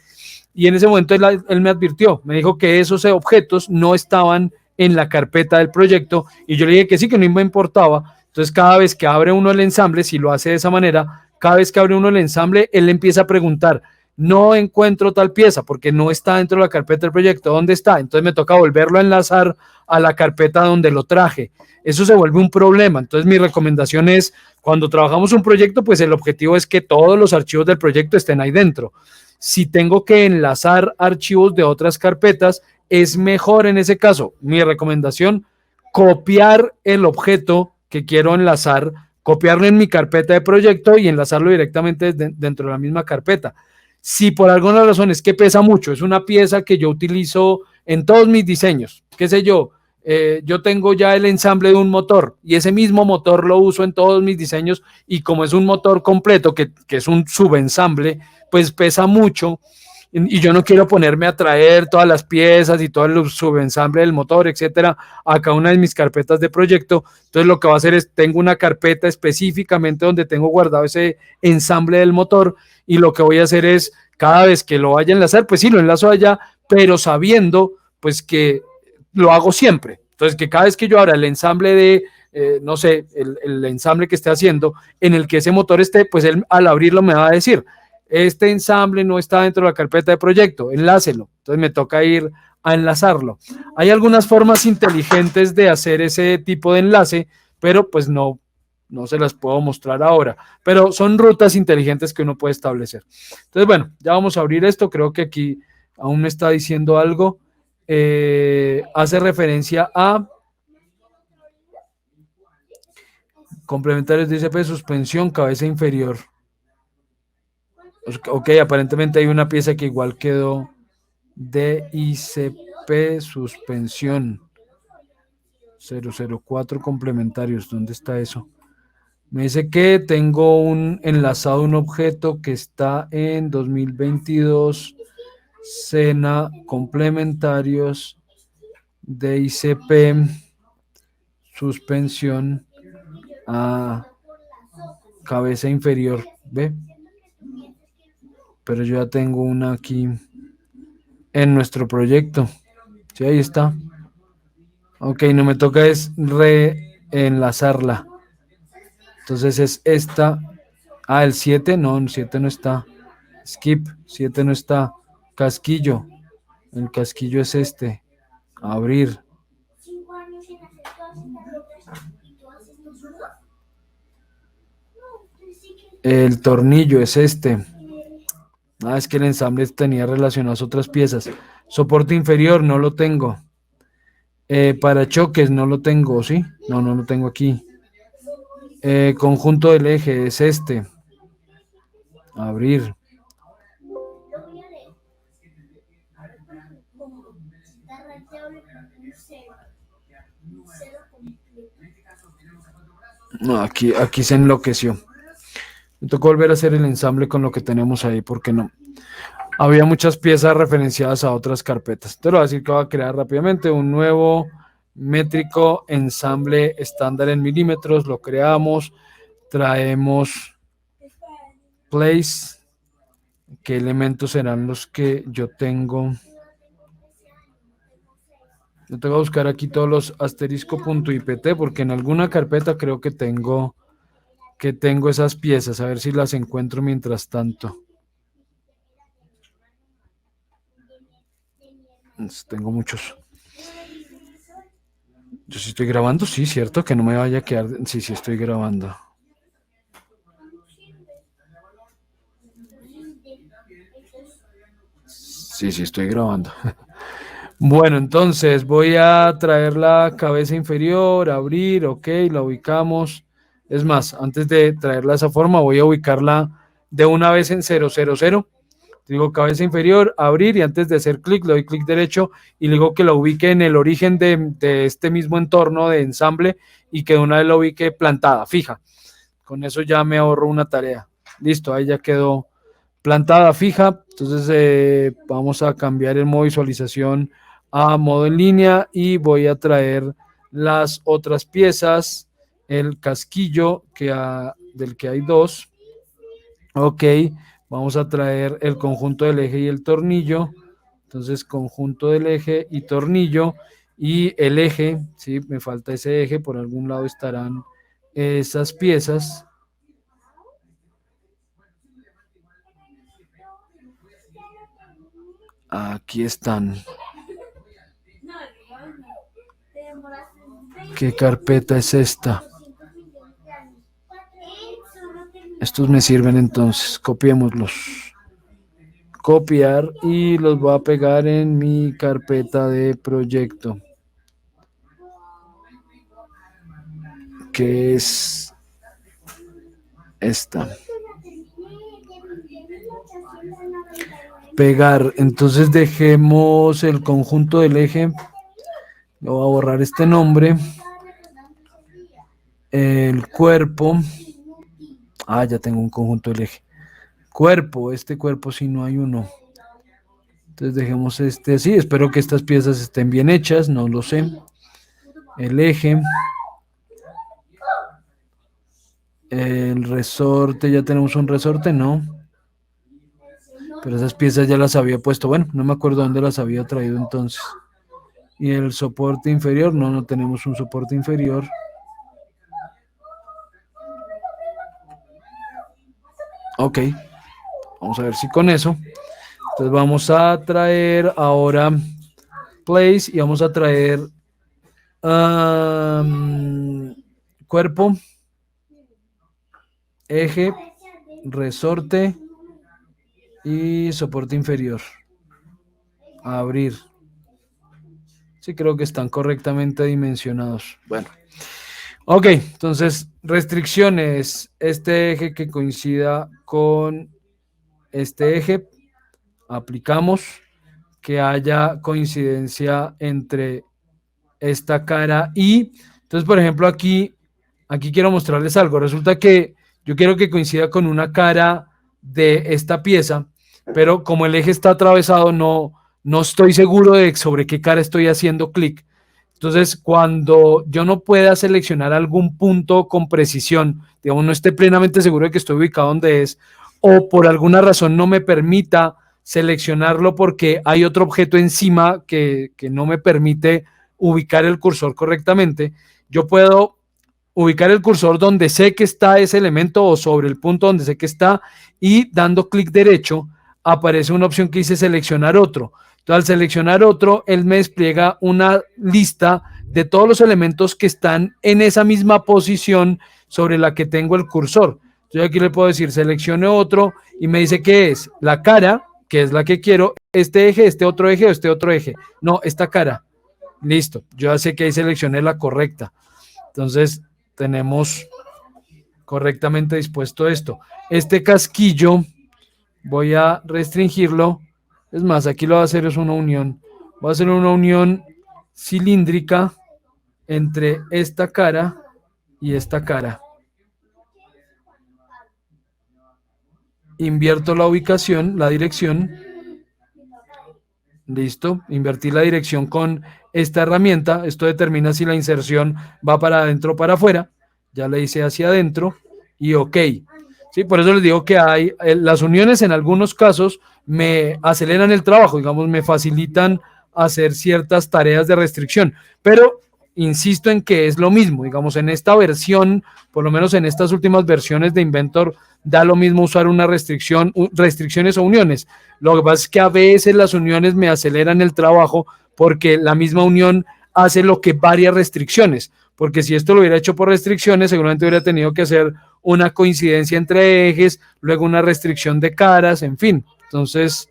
Y en ese momento él me advirtió, me dijo que esos objetos no estaban en la carpeta del proyecto y yo le dije que sí, que no me importaba. Entonces cada vez que abre uno el ensamble, si lo hace de esa manera, cada vez que abre uno el ensamble, él le empieza a preguntar, no encuentro tal pieza porque no está dentro de la carpeta del proyecto, ¿dónde está? Entonces me toca volverlo a enlazar a la carpeta donde lo traje. Eso se vuelve un problema. Entonces mi recomendación es, cuando trabajamos un proyecto, pues el objetivo es que todos los archivos del proyecto estén ahí dentro. Si tengo que enlazar archivos de otras carpetas, es mejor en ese caso, mi recomendación, copiar el objeto que quiero enlazar, copiarlo en mi carpeta de proyecto y enlazarlo directamente dentro de la misma carpeta. Si por alguna razón es que pesa mucho, es una pieza que yo utilizo en todos mis diseños, qué sé yo, yo tengo ya el ensamble de un motor y ese mismo motor lo uso en todos mis diseños y como es un motor completo, que es un subensamble, pues pesa mucho y yo no quiero ponerme a traer todas las piezas y todo el subensamble del motor, etcétera, a cada una de mis carpetas de proyecto. Entonces lo que voy a hacer es, tengo una carpeta específicamente donde tengo guardado ese ensamble del motor y lo que voy a hacer es, cada vez que lo vaya a enlazar, pues sí, lo enlazo allá, pero sabiendo pues que lo hago siempre. Entonces que cada vez que yo abra el ensamble de, no sé, el ensamble que esté haciendo, en el que ese motor esté, pues él al abrirlo me va a decir, este ensamble no está dentro de la carpeta de proyecto, enlácelo. Entonces me toca ir a enlazarlo. Hay algunas formas inteligentes de hacer ese tipo de enlace, pero pues no se las puedo mostrar ahora, pero son rutas inteligentes que uno puede establecer. Entonces, bueno, ya vamos a abrir esto. Creo que aquí aún me está diciendo algo. Hace referencia a complementarios de ICP, suspensión, cabeza inferior. Ok, aparentemente hay una pieza que igual quedó de ICP, suspensión. 004 complementarios. ¿Dónde está eso? Me dice que tengo enlazado un objeto que está en 2022, Sena, complementarios de ICP, suspensión a cabeza inferior. ¿Ve? Pero yo ya tengo una aquí en nuestro proyecto. Sí, ahí está. Ok, no me toca es reenlazarla. Entonces es esta. Ah, el 7, no, el 7 no está. Skip, 7 no está. Casquillo, el casquillo es este. Abrir. El tornillo es este. Ah, es que el ensamble tenía relacionadas otras piezas. Soporte inferior, no lo tengo. Parachoques, no lo tengo, ¿sí? No, no lo tengo aquí. Conjunto del eje es este. Abrir. No, aquí se enloqueció. Me tocó volver a hacer el ensamble con lo que tenemos ahí, porque no. Había muchas piezas referenciadas a otras carpetas. Te lo voy a decir que voy a crear rápidamente un nuevo métrico ensamble estándar en milímetros. Lo creamos, traemos place. ¿Qué elementos serán los que yo tengo? Yo tengo que buscar aquí todos los asterisco.ipt porque en alguna carpeta creo que tengo esas piezas. A ver si las encuentro mientras tanto. Tengo muchos. Yo sí estoy grabando, sí, cierto, que no me vaya a quedar. Sí, sí estoy grabando. Sí, sí estoy grabando. Bueno, entonces voy a traer la cabeza inferior, abrir, ok, la ubicamos. Es más, antes de traerla de esa forma, voy a ubicarla de una vez en 000. Digo cabeza inferior, abrir y antes de hacer clic, le doy clic derecho y le digo que la ubique en el origen de este mismo entorno de ensamble y que de una vez la ubique plantada, fija. Con eso ya me ahorro una tarea. Listo, ahí ya quedó plantada, fija. Entonces vamos a cambiar el modo visualización a modo en línea y voy a traer las otras piezas, el casquillo del que hay dos. Ok, vamos a traer el conjunto del eje y el tornillo. Entonces, conjunto del eje y tornillo. Y el eje, sí, me falta ese eje, por algún lado estarán esas piezas. Aquí están. ¿Qué carpeta es esta? Estos me sirven entonces, copiémoslos. Copiar y los voy a pegar en mi carpeta de proyecto. Que es esta. Pegar, entonces dejemos el conjunto del eje. Voy a borrar este nombre. El cuerpo. Ah, ya tengo un conjunto del eje. Cuerpo, este cuerpo si no hay uno. Entonces dejemos este así. Espero que estas piezas estén bien hechas, no lo sé. El eje. El resorte, ya tenemos un resorte, no. Pero esas piezas ya las había puesto. Bueno, no me acuerdo dónde las había traído entonces. Y el soporte inferior, no tenemos un soporte inferior. Ok, Vamos a ver si con eso. Entonces vamos a traer ahora place y vamos a traer cuerpo, eje, resorte y soporte inferior. Abrir. Sí, creo que están correctamente dimensionados. Bueno. Ok, entonces restricciones. Este eje que coincida con este eje. Aplicamos que haya coincidencia entre esta cara y, entonces, por ejemplo, aquí quiero mostrarles algo. Resulta que yo quiero que coincida con una cara de esta pieza, pero como el eje está atravesado, no estoy seguro de sobre qué cara estoy haciendo clic. Entonces, cuando yo no pueda seleccionar algún punto con precisión, digamos, no esté plenamente seguro de que estoy ubicado donde es, o por alguna razón no me permita seleccionarlo porque hay otro objeto encima que no me permite ubicar el cursor correctamente, yo puedo ubicar el cursor donde sé que está ese elemento o sobre el punto donde sé que está y dando clic derecho aparece una opción que dice seleccionar otro. Entonces, al seleccionar otro, él me despliega una lista de todos los elementos que están en esa misma posición sobre la que tengo el cursor. Yo aquí le puedo decir seleccione otro y me dice que es la cara, que es la que quiero, este eje, este otro eje o este otro eje. No, esta cara. Listo, yo ya sé que ahí seleccioné la correcta. Entonces, tenemos correctamente dispuesto esto. Este casquillo voy a restringirlo. Es más, aquí lo voy a hacer es una unión. Voy a hacer una unión cilíndrica entre esta cara y esta cara. Invierto la ubicación, la dirección. Listo, invertir la dirección con esta herramienta. Esto determina si la inserción va para adentro o para afuera. Ya le hice hacia adentro y OK. Sí, por eso les digo que hay las uniones en algunos casos me aceleran el trabajo, digamos, me facilitan hacer ciertas tareas de restricción, pero insisto en que es lo mismo, digamos, en esta versión, por lo menos en estas últimas versiones de Inventor, da lo mismo usar una restricción, restricciones o uniones. Lo que pasa es que a veces las uniones me aceleran el trabajo porque la misma unión hace lo que varias restricciones, porque si esto lo hubiera hecho por restricciones, seguramente hubiera tenido que hacer una coincidencia entre ejes, luego una restricción de caras, en fin. Entonces,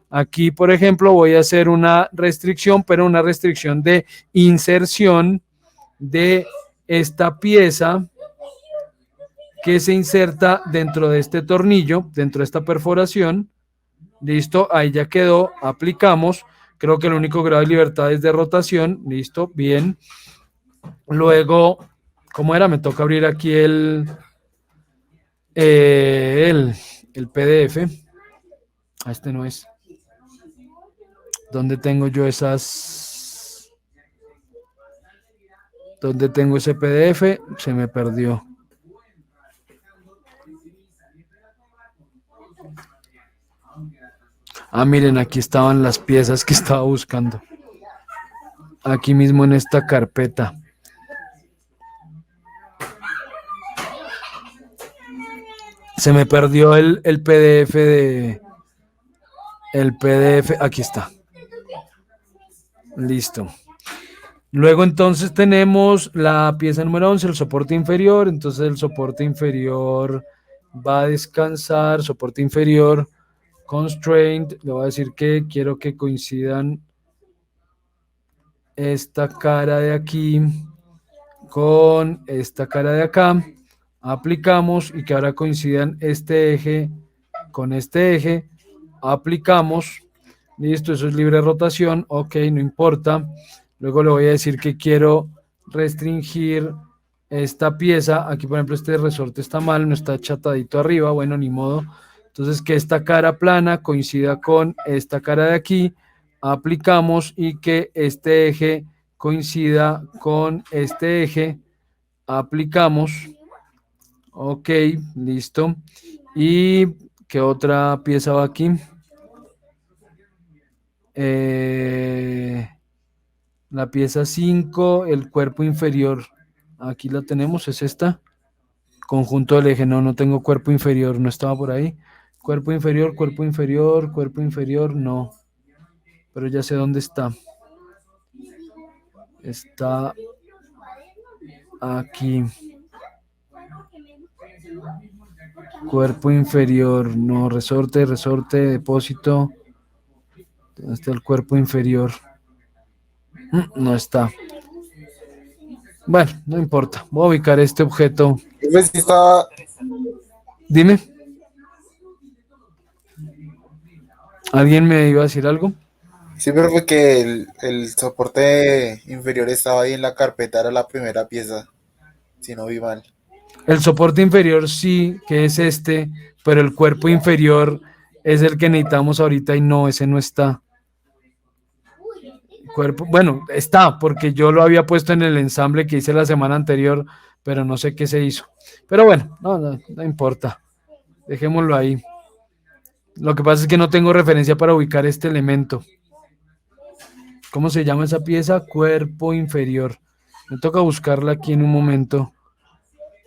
aquí, por ejemplo, voy a hacer una restricción, pero una restricción de inserción de esta pieza que se inserta dentro de este tornillo, dentro de esta perforación. Listo, ahí ya quedó, aplicamos. Creo que el único grado de libertad es de rotación. Listo, bien. Luego, ¿cómo era? Me toca abrir aquí el PDF. Este no es. ¿Dónde tengo yo esas? ¿Dónde tengo ese PDF? Se me perdió. Ah, miren, aquí estaban las piezas que estaba buscando. Aquí mismo en esta carpeta. Se me perdió el PDF de... El PDF, aquí está. Listo. Luego entonces tenemos la pieza número 11, el soporte inferior. Entonces el soporte inferior va a descansar. Soporte inferior, constraint. Le voy a decir que quiero que coincidan esta cara de aquí con esta cara de acá. Aplicamos y que ahora coincidan este eje con este eje. Aplicamos. Listo, eso es libre rotación. OK, no importa. Luego le voy a decir que quiero restringir esta pieza. Aquí, por ejemplo, este resorte está mal, no está achatadito arriba. Bueno, ni modo. Entonces, que esta cara plana coincida con esta cara de aquí. Aplicamos y que este eje coincida con este eje. Aplicamos. OK, listo. ¿Y qué otra pieza va aquí? La pieza 5, el cuerpo inferior. Aquí la tenemos, es esta. Conjunto del eje, no tengo cuerpo inferior, no estaba por ahí. Cuerpo inferior, cuerpo inferior, cuerpo inferior, no. Pero ya sé dónde está. Está aquí. Cuerpo inferior, no, resorte, resorte, depósito. ¿Dónde está el cuerpo inferior? No está. Bueno, no importa. Voy a ubicar este objeto. Pues sí estaba, Dime. ¿Alguien me iba a decir algo? sí, pero fue que el soporte inferior estaba ahí en la carpeta, era la primera pieza, si no vi mal. El soporte inferior sí, que es este, pero el cuerpo inferior es el que necesitamos ahorita y no, ese no está. Cuerpo, bueno, está, porque yo lo había puesto en el ensamble que hice la semana anterior, pero no sé qué se hizo. Pero bueno, no importa. Dejémoslo ahí. Lo que pasa es que no tengo referencia para ubicar este elemento. ¿Cómo se llama esa pieza? Cuerpo inferior. Me toca buscarla aquí en un momento.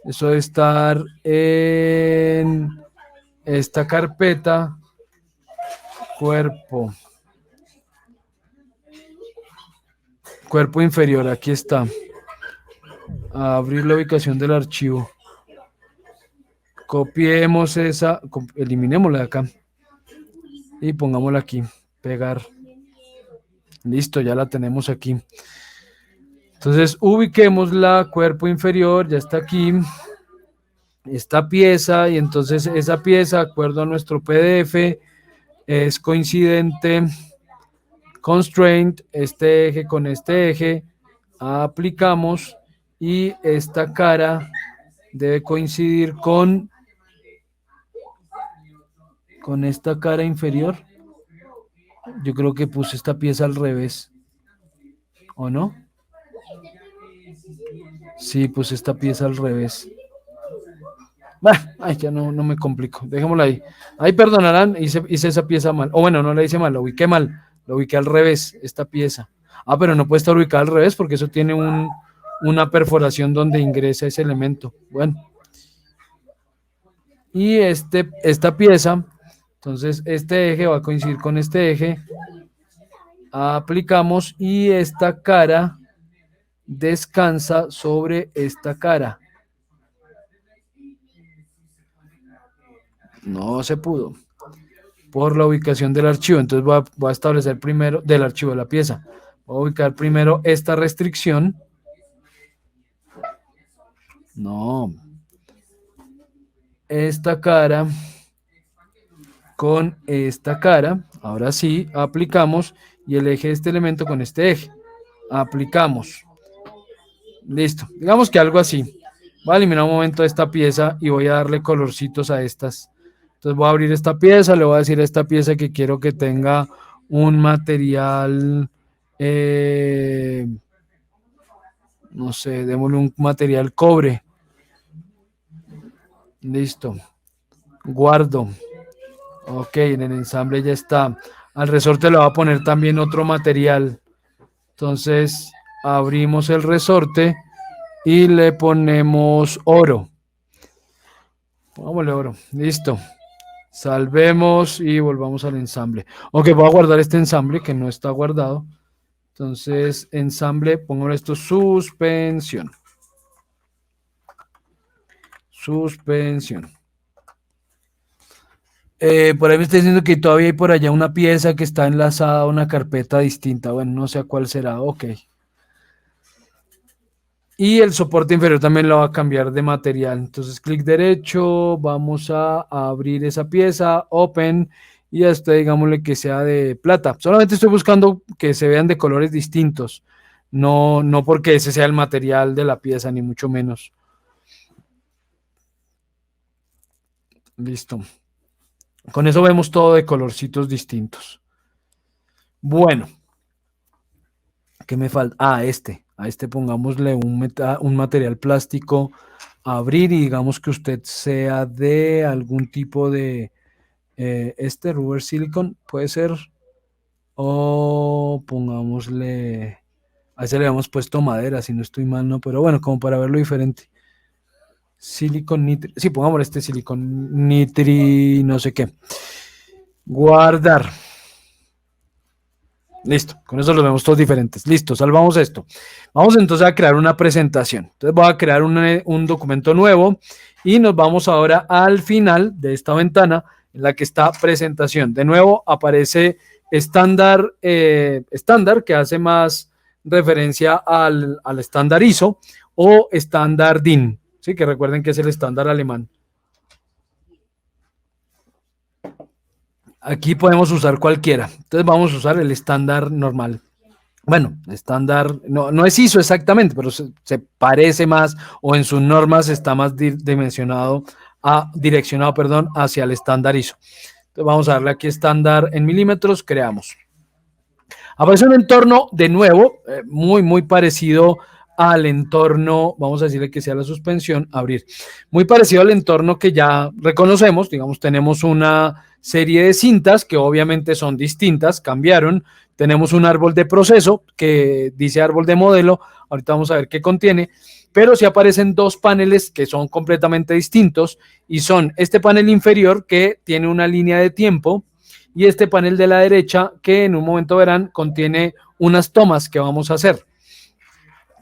Eso debe estar en esta carpeta. Cuerpo. Cuerpo inferior, aquí está. A abrir la ubicación del archivo. Copiemos esa, eliminémosla de acá. Y pongámosla aquí. Pegar. Listo, ya la tenemos aquí. Entonces, ubiquémosla, cuerpo inferior, ya está aquí. Esta pieza, y entonces esa pieza, de acuerdo a nuestro PDF, es coincidente. Constraint, este eje con este eje. Aplicamos. Y esta cara debe coincidir con esta cara inferior. Yo creo que puse esta pieza al revés. ¿O no? Sí, puse esta pieza al revés. Bah, ay, ya no me complico. Dejémosla ahí. Ahí perdonarán, hice esa pieza mal. O bueno, no la hice mal, la ubiqué mal. La ubiqué al revés, esta pieza. Ah, pero no puede estar ubicada al revés porque eso tiene una perforación donde ingresa ese elemento. Bueno. Y esta pieza, entonces este eje va a coincidir con este eje. Aplicamos y esta cara descansa sobre esta cara. No se pudo por la ubicación del archivo. Entonces voy a establecer primero del archivo de la pieza. Voy a ubicar primero esta restricción. No. Esta cara con esta cara. Ahora sí, aplicamos y el eje de este elemento con este eje. Aplicamos. Listo. Digamos que algo así. Voy a eliminar un momento esta pieza y voy a darle colorcitos a estas. Entonces voy a abrir esta pieza, le voy a decir a esta pieza que quiero que tenga un material, no sé, démosle un material cobre. Listo. Guardo. Ok, en el ensamble ya está. Al resorte le voy a poner también otro material. Entonces abrimos el resorte y le ponemos oro. Pongámosle oro. Listo. Salvemos y volvamos al ensamble. Ok, voy a guardar este ensamble que no está guardado. Entonces, ensamble, pongo esto, suspensión. Suspensión. Por ahí me está diciendo que todavía hay por allá una pieza que está enlazada a una carpeta distinta. Bueno, no sé a cuál será. Ok. Y el soporte inferior también lo va a cambiar de material. Entonces, clic derecho, vamos a abrir esa pieza, open, y hasta digámosle que sea de plata. Solamente estoy buscando que se vean de colores distintos. No porque ese sea el material de la pieza, ni mucho menos. Listo. Con eso vemos todo de colorcitos distintos. Bueno. ¿Qué me falta? A este pongámosle un material plástico a abrir y digamos que usted sea de algún tipo de rubber silicon, puede ser, o pongámosle, a ese le hemos puesto madera, si no estoy mal, no, pero bueno, como para verlo diferente. Silicon Nitri. Sí, pongamos este Silicon Nitri, no sé qué. Guardar. Listo, con eso los vemos todos diferentes. Listo, salvamos esto. Vamos entonces a crear una presentación. Entonces voy a crear un documento nuevo y nos vamos ahora al final de esta ventana en la que está presentación. De nuevo aparece estándar, estándar que hace más referencia al estándar ISO o estándar DIN, ¿sí? Que recuerden que es el estándar alemán. Aquí podemos usar cualquiera. Entonces vamos a usar el estándar normal. Bueno, estándar, no es ISO exactamente, pero se parece más o en sus normas está más direccionado hacia el estándar ISO. Entonces vamos a darle aquí estándar en milímetros, creamos. Aparece un entorno de nuevo, muy parecido al entorno, vamos a decirle que sea la suspensión, abrir. Muy parecido al entorno que ya reconocemos, digamos, tenemos una serie de cintas que obviamente son distintas, cambiaron. Tenemos un árbol de proceso que dice árbol de modelo, ahorita vamos a ver qué contiene, pero sí aparecen dos paneles que son completamente distintos y son este panel inferior que tiene una línea de tiempo y este panel de la derecha que en un momento verán contiene unas tomas que vamos a hacer.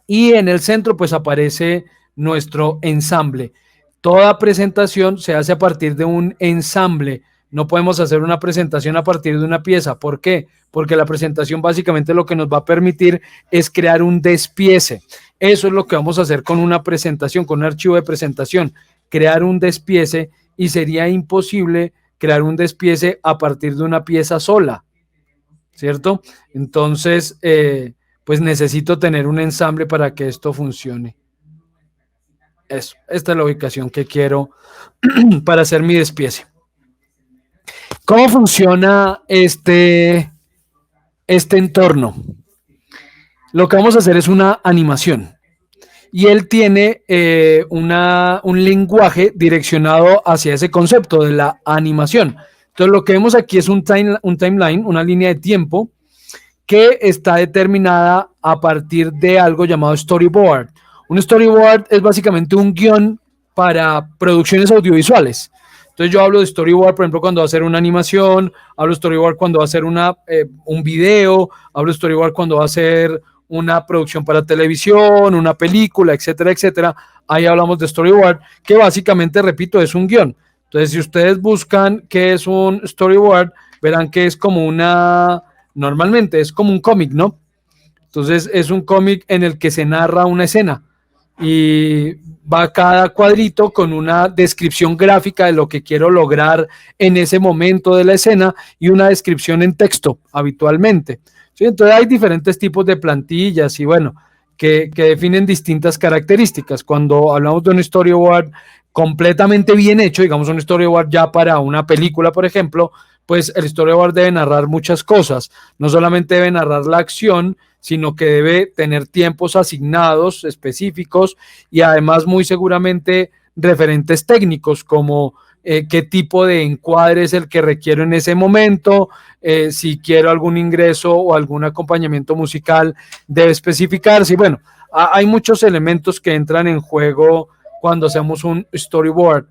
Y en el centro pues aparece nuestro ensamble. Toda presentación se hace a partir de un ensamble. No podemos hacer una presentación a partir de una pieza. ¿Por qué? Porque la presentación básicamente lo que nos va a permitir es crear un despiece. Eso es lo que vamos a hacer con una presentación, con un archivo de presentación, crear un despiece, y sería imposible crear un despiece a partir de una pieza sola, ¿cierto? Entonces, pues necesito tener un ensamble para que esto funcione. Eso, esta es la ubicación que quiero para hacer mi despiece. ¿Cómo funciona este entorno? Lo que vamos a hacer es una animación y él tiene un lenguaje direccionado hacia ese concepto de la animación. Entonces lo que vemos aquí es un timeline, una línea de tiempo que está determinada a partir de algo llamado storyboard. Un storyboard es básicamente un guión para producciones audiovisuales. Entonces yo hablo de storyboard, por ejemplo, cuando va a hacer una animación, hablo de storyboard cuando va a hacer un video, hablo de storyboard cuando va a hacer una producción para televisión, una película, etcétera, etcétera. Ahí hablamos de storyboard, que básicamente, repito, es un guión. Entonces, si ustedes buscan qué es un storyboard, verán que es como normalmente es como un cómic, ¿no? Entonces, es un cómic en el que se narra una escena y va cada cuadrito con una descripción gráfica de lo que quiero lograr en ese momento de la escena y una descripción en texto habitualmente. ¿Sí? Entonces hay diferentes tipos de plantillas y bueno, que definen distintas características. Cuando hablamos de un storyboard completamente bien hecho, digamos un storyboard ya para una película, por ejemplo, pues el storyboard debe narrar muchas cosas. No solamente debe narrar la acción, sino que debe tener tiempos asignados específicos y además muy seguramente referentes técnicos como qué tipo de encuadre es el que requiero en ese momento, si quiero algún ingreso o algún acompañamiento musical debe especificarse. Y bueno, hay muchos elementos que entran en juego cuando hacemos un storyboard.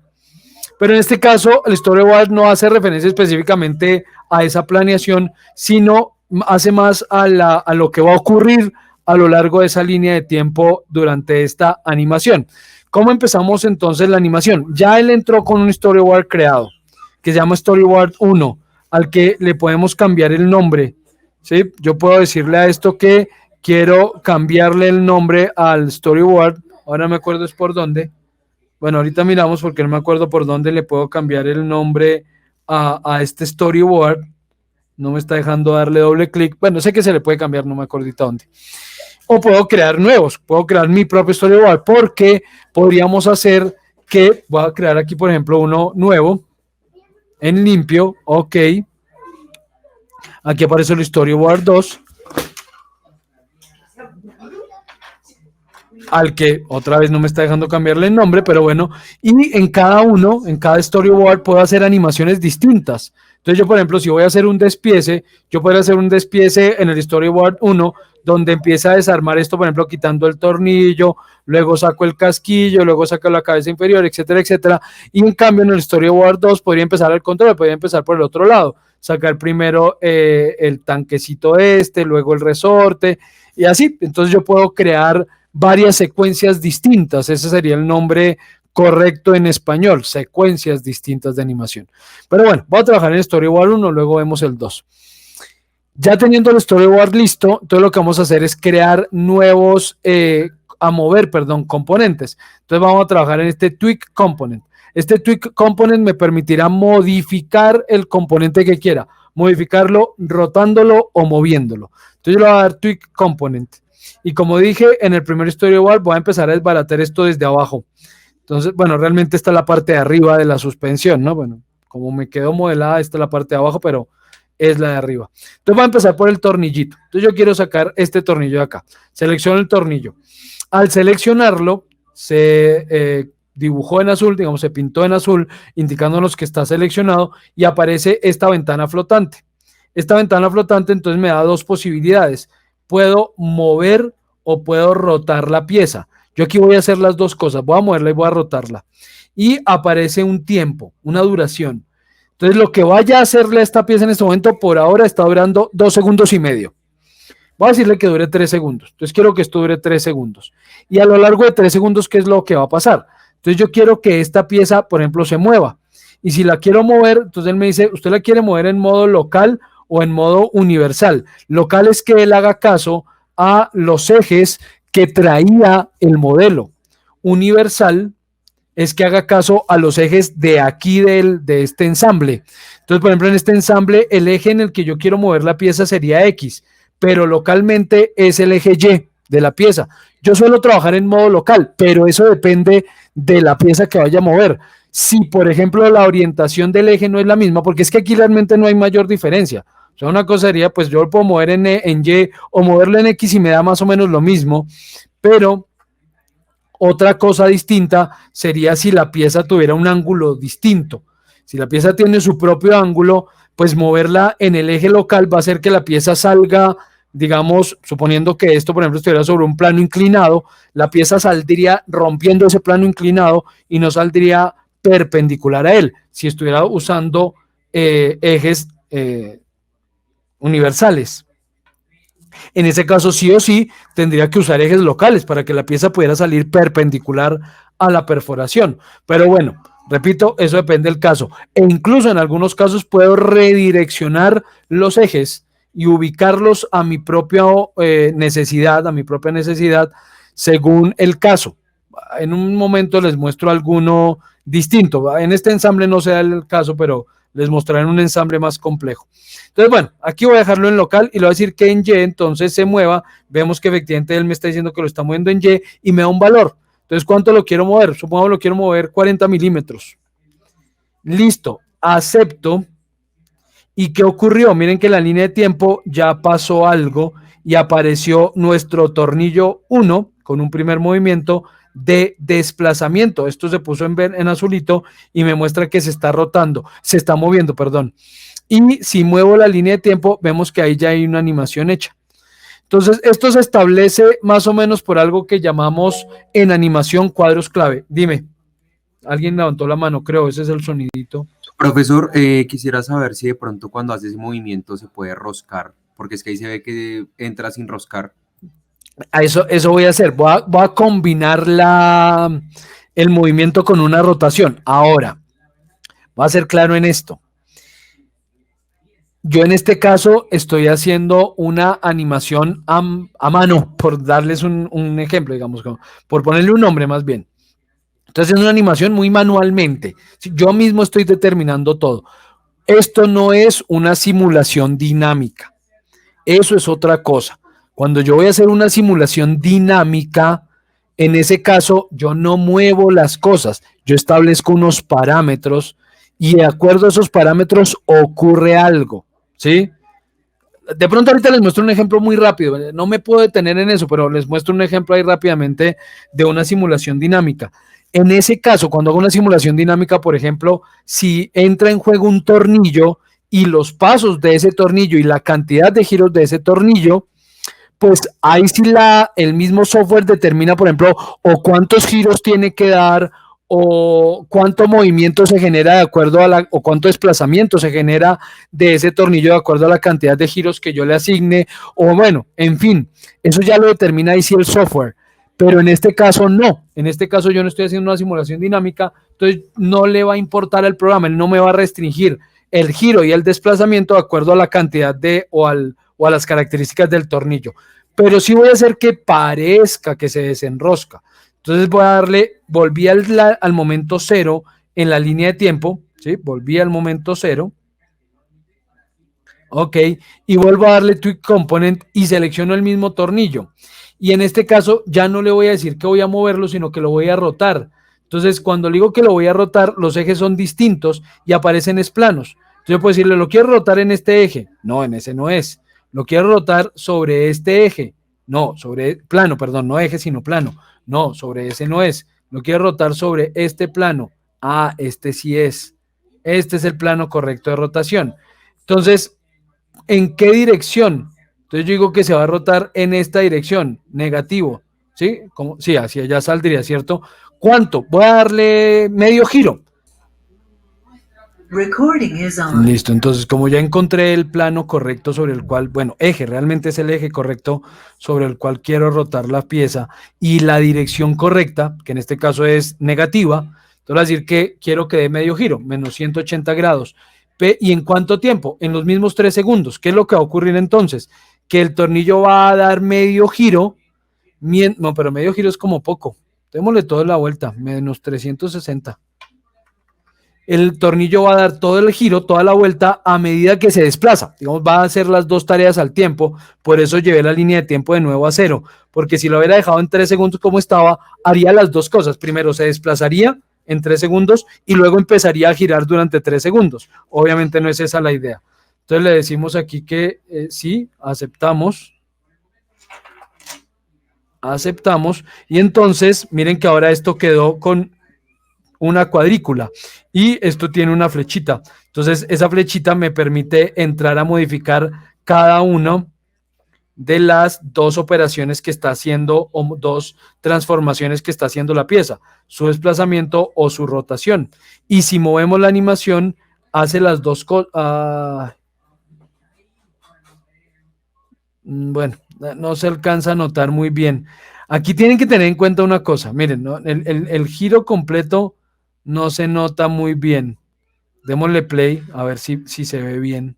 Pero en este caso, el storyboard no hace referencia específicamente a esa planeación, sino hace más a lo que va a ocurrir a lo largo de esa línea de tiempo durante esta animación. ¿Cómo empezamos entonces la animación? Ya él entró con un storyboard creado, que se llama Storyboard 1, al que le podemos cambiar el nombre. ¿Sí? Yo puedo decirle a esto que quiero cambiarle el nombre al storyboard. Ahora me acuerdo es por dónde. Bueno, ahorita miramos porque no me acuerdo por dónde le puedo cambiar el nombre a este storyboard. No me está dejando darle doble clic. Bueno, sé que se le puede cambiar, no me acuerdo ahorita dónde. O puedo crear nuevos, puedo crear mi propio storyboard, porque podríamos hacer que, voy a crear aquí, por ejemplo, uno nuevo, en limpio, ok. Aquí aparece el storyboard 2. Al que otra vez no me está dejando cambiarle el nombre, pero bueno, y en cada storyboard puedo hacer animaciones distintas. Entonces yo, por ejemplo, si voy a hacer un despiece, yo puedo hacer un despiece en el storyboard 1, donde empieza a desarmar esto, por ejemplo, quitando el tornillo, luego saco el casquillo, luego saco la cabeza inferior, etcétera, etcétera. Y en cambio en el Storyboard 2 podría empezar al contrario, podría empezar por el otro lado, sacar primero el tanquecito luego el resorte y así. Entonces yo puedo crear varias secuencias distintas, ese sería el nombre correcto en español, secuencias distintas de animación. Pero bueno, voy a trabajar en Storyboard 1, luego vemos el 2. Ya teniendo el Storyboard listo, entonces lo que vamos a hacer es crear nuevos, componentes. Entonces vamos a trabajar en este Tweak Component. Este Tweak Component me permitirá modificar el componente que quiera, modificarlo rotándolo o moviéndolo. Entonces yo le voy a dar Tweak Component. Y como dije, en el primer Storyboard voy a empezar a desbaratar esto desde abajo. Entonces, bueno, realmente esta es la parte de arriba de la suspensión, ¿no? Bueno, como me quedó modelada, esta es la parte de abajo, pero es la de arriba. Entonces voy a empezar por el tornillito. Entonces yo quiero sacar este tornillo de acá. Selecciono el tornillo. Al seleccionarlo, se dibujó en azul, digamos, se pintó en azul, indicándonos que está seleccionado y aparece esta ventana flotante. Esta ventana flotante entonces me da dos posibilidades. Puedo mover o puedo rotar la pieza. Yo aquí voy a hacer las dos cosas. Voy a moverla y voy a rotarla. Y aparece un tiempo, una duración. Entonces, lo que vaya a hacerle a esta pieza en este momento, por ahora está durando 2 segundos y medio. Voy a decirle que dure 3 segundos. Entonces, quiero que esto dure 3 segundos. Y a lo largo de 3 segundos, ¿qué es lo que va a pasar? Entonces, yo quiero que esta pieza, por ejemplo, se mueva. Y si la quiero mover, entonces él me dice, ¿usted la quiere mover en modo local o en modo universal? Local es que él haga caso a los ejes que traía el modelo. Universal es que haga caso a los ejes de aquí de este ensamble. Entonces, por ejemplo, en este ensamble, el eje en el que yo quiero mover la pieza sería X, pero localmente es el eje Y de la pieza. Yo suelo trabajar en modo local, pero eso depende de la pieza que vaya a mover. Si, por ejemplo, la orientación del eje no es la misma, porque es que aquí realmente no hay mayor diferencia. O sea, una cosa sería, pues yo lo puedo mover en Y o moverlo en X y me da más o menos lo mismo, pero otra cosa distinta sería si la pieza tuviera un ángulo distinto. Si la pieza tiene su propio ángulo, pues moverla en el eje local va a hacer que la pieza salga, digamos, suponiendo que esto, por ejemplo, estuviera sobre un plano inclinado, la pieza saldría rompiendo ese plano inclinado y no saldría perpendicular a él, si estuviera usando ejes universales. En ese caso, sí o sí, tendría que usar ejes locales para que la pieza pudiera salir perpendicular a la perforación. Pero bueno, repito, eso depende del caso. E incluso en algunos casos puedo redireccionar los ejes y ubicarlos a mi propia necesidad, según el caso. En un momento les muestro alguno distinto. En este ensamble no sea el caso, pero les mostraré un ensamble más complejo. Entonces, bueno, aquí voy a dejarlo en local y le voy a decir que en Y entonces se mueva. Vemos que efectivamente él me está diciendo que lo está moviendo en Y y me da un valor. Entonces, ¿cuánto lo quiero mover? Supongo que lo quiero mover 40 milímetros. Listo, acepto. ¿Y qué ocurrió? Miren que en la línea de tiempo ya pasó algo y apareció nuestro tornillo 1 con un primer movimiento de desplazamiento. Esto se puso en azulito y me muestra que se está moviendo, perdón. Y si muevo la línea de tiempo, vemos que ahí ya hay una animación hecha. Entonces, esto se establece más o menos por algo que llamamos en animación cuadros clave. Dime, alguien levantó la mano, creo, ese es el sonidito. Profesor, quisiera saber si de pronto cuando hace ese movimiento se puede roscar, porque es que ahí se ve que entra sin roscar. Eso voy a hacer. Voy a combinar el movimiento con una rotación. Ahora, voy a ser claro en esto. Yo en este caso estoy haciendo una animación a mano, por darles un ejemplo, digamos, por ponerle un nombre más bien. Entonces es una animación muy manualmente. Yo mismo estoy determinando todo. Esto no es una simulación dinámica. Eso es otra cosa. Cuando yo voy a hacer una simulación dinámica, en ese caso yo no muevo las cosas. Yo establezco unos parámetros y de acuerdo a esos parámetros ocurre algo, ¿sí? De pronto ahorita les muestro un ejemplo muy rápido. No me puedo detener en eso, pero les muestro un ejemplo ahí rápidamente de una simulación dinámica. En ese caso, cuando hago una simulación dinámica, por ejemplo, si entra en juego un tornillo y los pasos de ese tornillo y la cantidad de giros de ese tornillo, pues ahí sí el mismo software determina, por ejemplo, o cuántos giros tiene que dar, o cuánto movimiento se genera de acuerdo o cuánto desplazamiento se genera de ese tornillo de acuerdo a la cantidad de giros que yo le asigne, o bueno, en fin, eso ya lo determina ahí sí el software. Pero en este caso no, en este caso yo no estoy haciendo una simulación dinámica, entonces no le va a importar al programa, él no me va a restringir el giro y el desplazamiento de acuerdo a la cantidad o a las características del tornillo. Pero sí voy a hacer que parezca que se desenrosca. Entonces volví al momento cero en la línea de tiempo, ¿sí? Volví al momento cero. Ok, y vuelvo a darle Tweak Component y selecciono el mismo tornillo. Y en este caso ya no le voy a decir que voy a moverlo, sino que lo voy a rotar. Entonces, cuando le digo que lo voy a rotar, los ejes son distintos y aparecen planos. Entonces, yo puedo decirle, ¿lo quiero rotar en este eje? No, en ese no es. ¿Lo quiero rotar sobre este eje? No, sobre plano, perdón, no eje, sino plano. No, sobre ese no es. ¿Lo quiero rotar sobre este plano? Ah, este sí es. Este es el plano correcto de rotación. Entonces, ¿en qué dirección? Entonces yo digo que se va a rotar en esta dirección, negativo, ¿sí? Sí, hacia allá saldría, ¿cierto? ¿Cuánto? Voy a darle medio giro. Listo, entonces como ya encontré el plano correcto sobre el cual, bueno, eje, realmente es el eje correcto sobre el cual quiero rotar la pieza y la dirección correcta, que en este caso es negativa, entonces voy a decir que quiero que dé medio giro, menos 180 grados. ¿Y en cuánto tiempo? En los mismos 3 segundos. ¿Qué es lo que va a ocurrir entonces? Que el tornillo va a dar medio giro, no, pero medio giro es como poco, démosle toda la vuelta, menos 360. El tornillo va a dar todo el giro, toda la vuelta a medida que se desplaza. Digamos, va a hacer las dos tareas al tiempo, por eso llevé la línea de tiempo de nuevo a 0, porque si lo hubiera dejado en 3 segundos como estaba, haría las dos cosas. Primero se desplazaría en 3 segundos y luego empezaría a girar durante 3 segundos. Obviamente no es esa la idea. Entonces le decimos aquí que sí, aceptamos. Aceptamos. Y entonces, miren que ahora esto quedó con una cuadrícula y esto tiene una flechita. Entonces esa flechita me permite entrar a modificar cada una de las dos operaciones que está haciendo o dos transformaciones que está haciendo la pieza, su desplazamiento o su rotación. Y si movemos la animación, hace las dos cosas. Bueno, no se alcanza a notar muy bien. Aquí tienen que tener en cuenta una cosa. Miren, ¿no? el giro completo no se nota muy bien. Démosle play, a ver si se ve bien.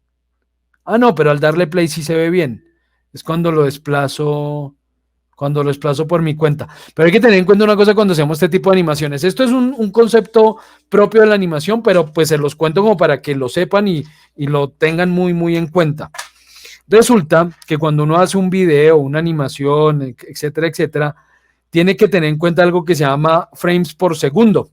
Ah, no, pero al darle play sí se ve bien. Es cuando lo desplazo por mi cuenta. Pero hay que tener en cuenta una cosa cuando hacemos este tipo de animaciones. Esto es un concepto propio de la animación, pero pues se los cuento como para que lo sepan y lo tengan muy, muy en cuenta. Resulta que cuando uno hace un video, una animación, etcétera, etcétera, tiene que tener en cuenta algo que se llama frames por segundo,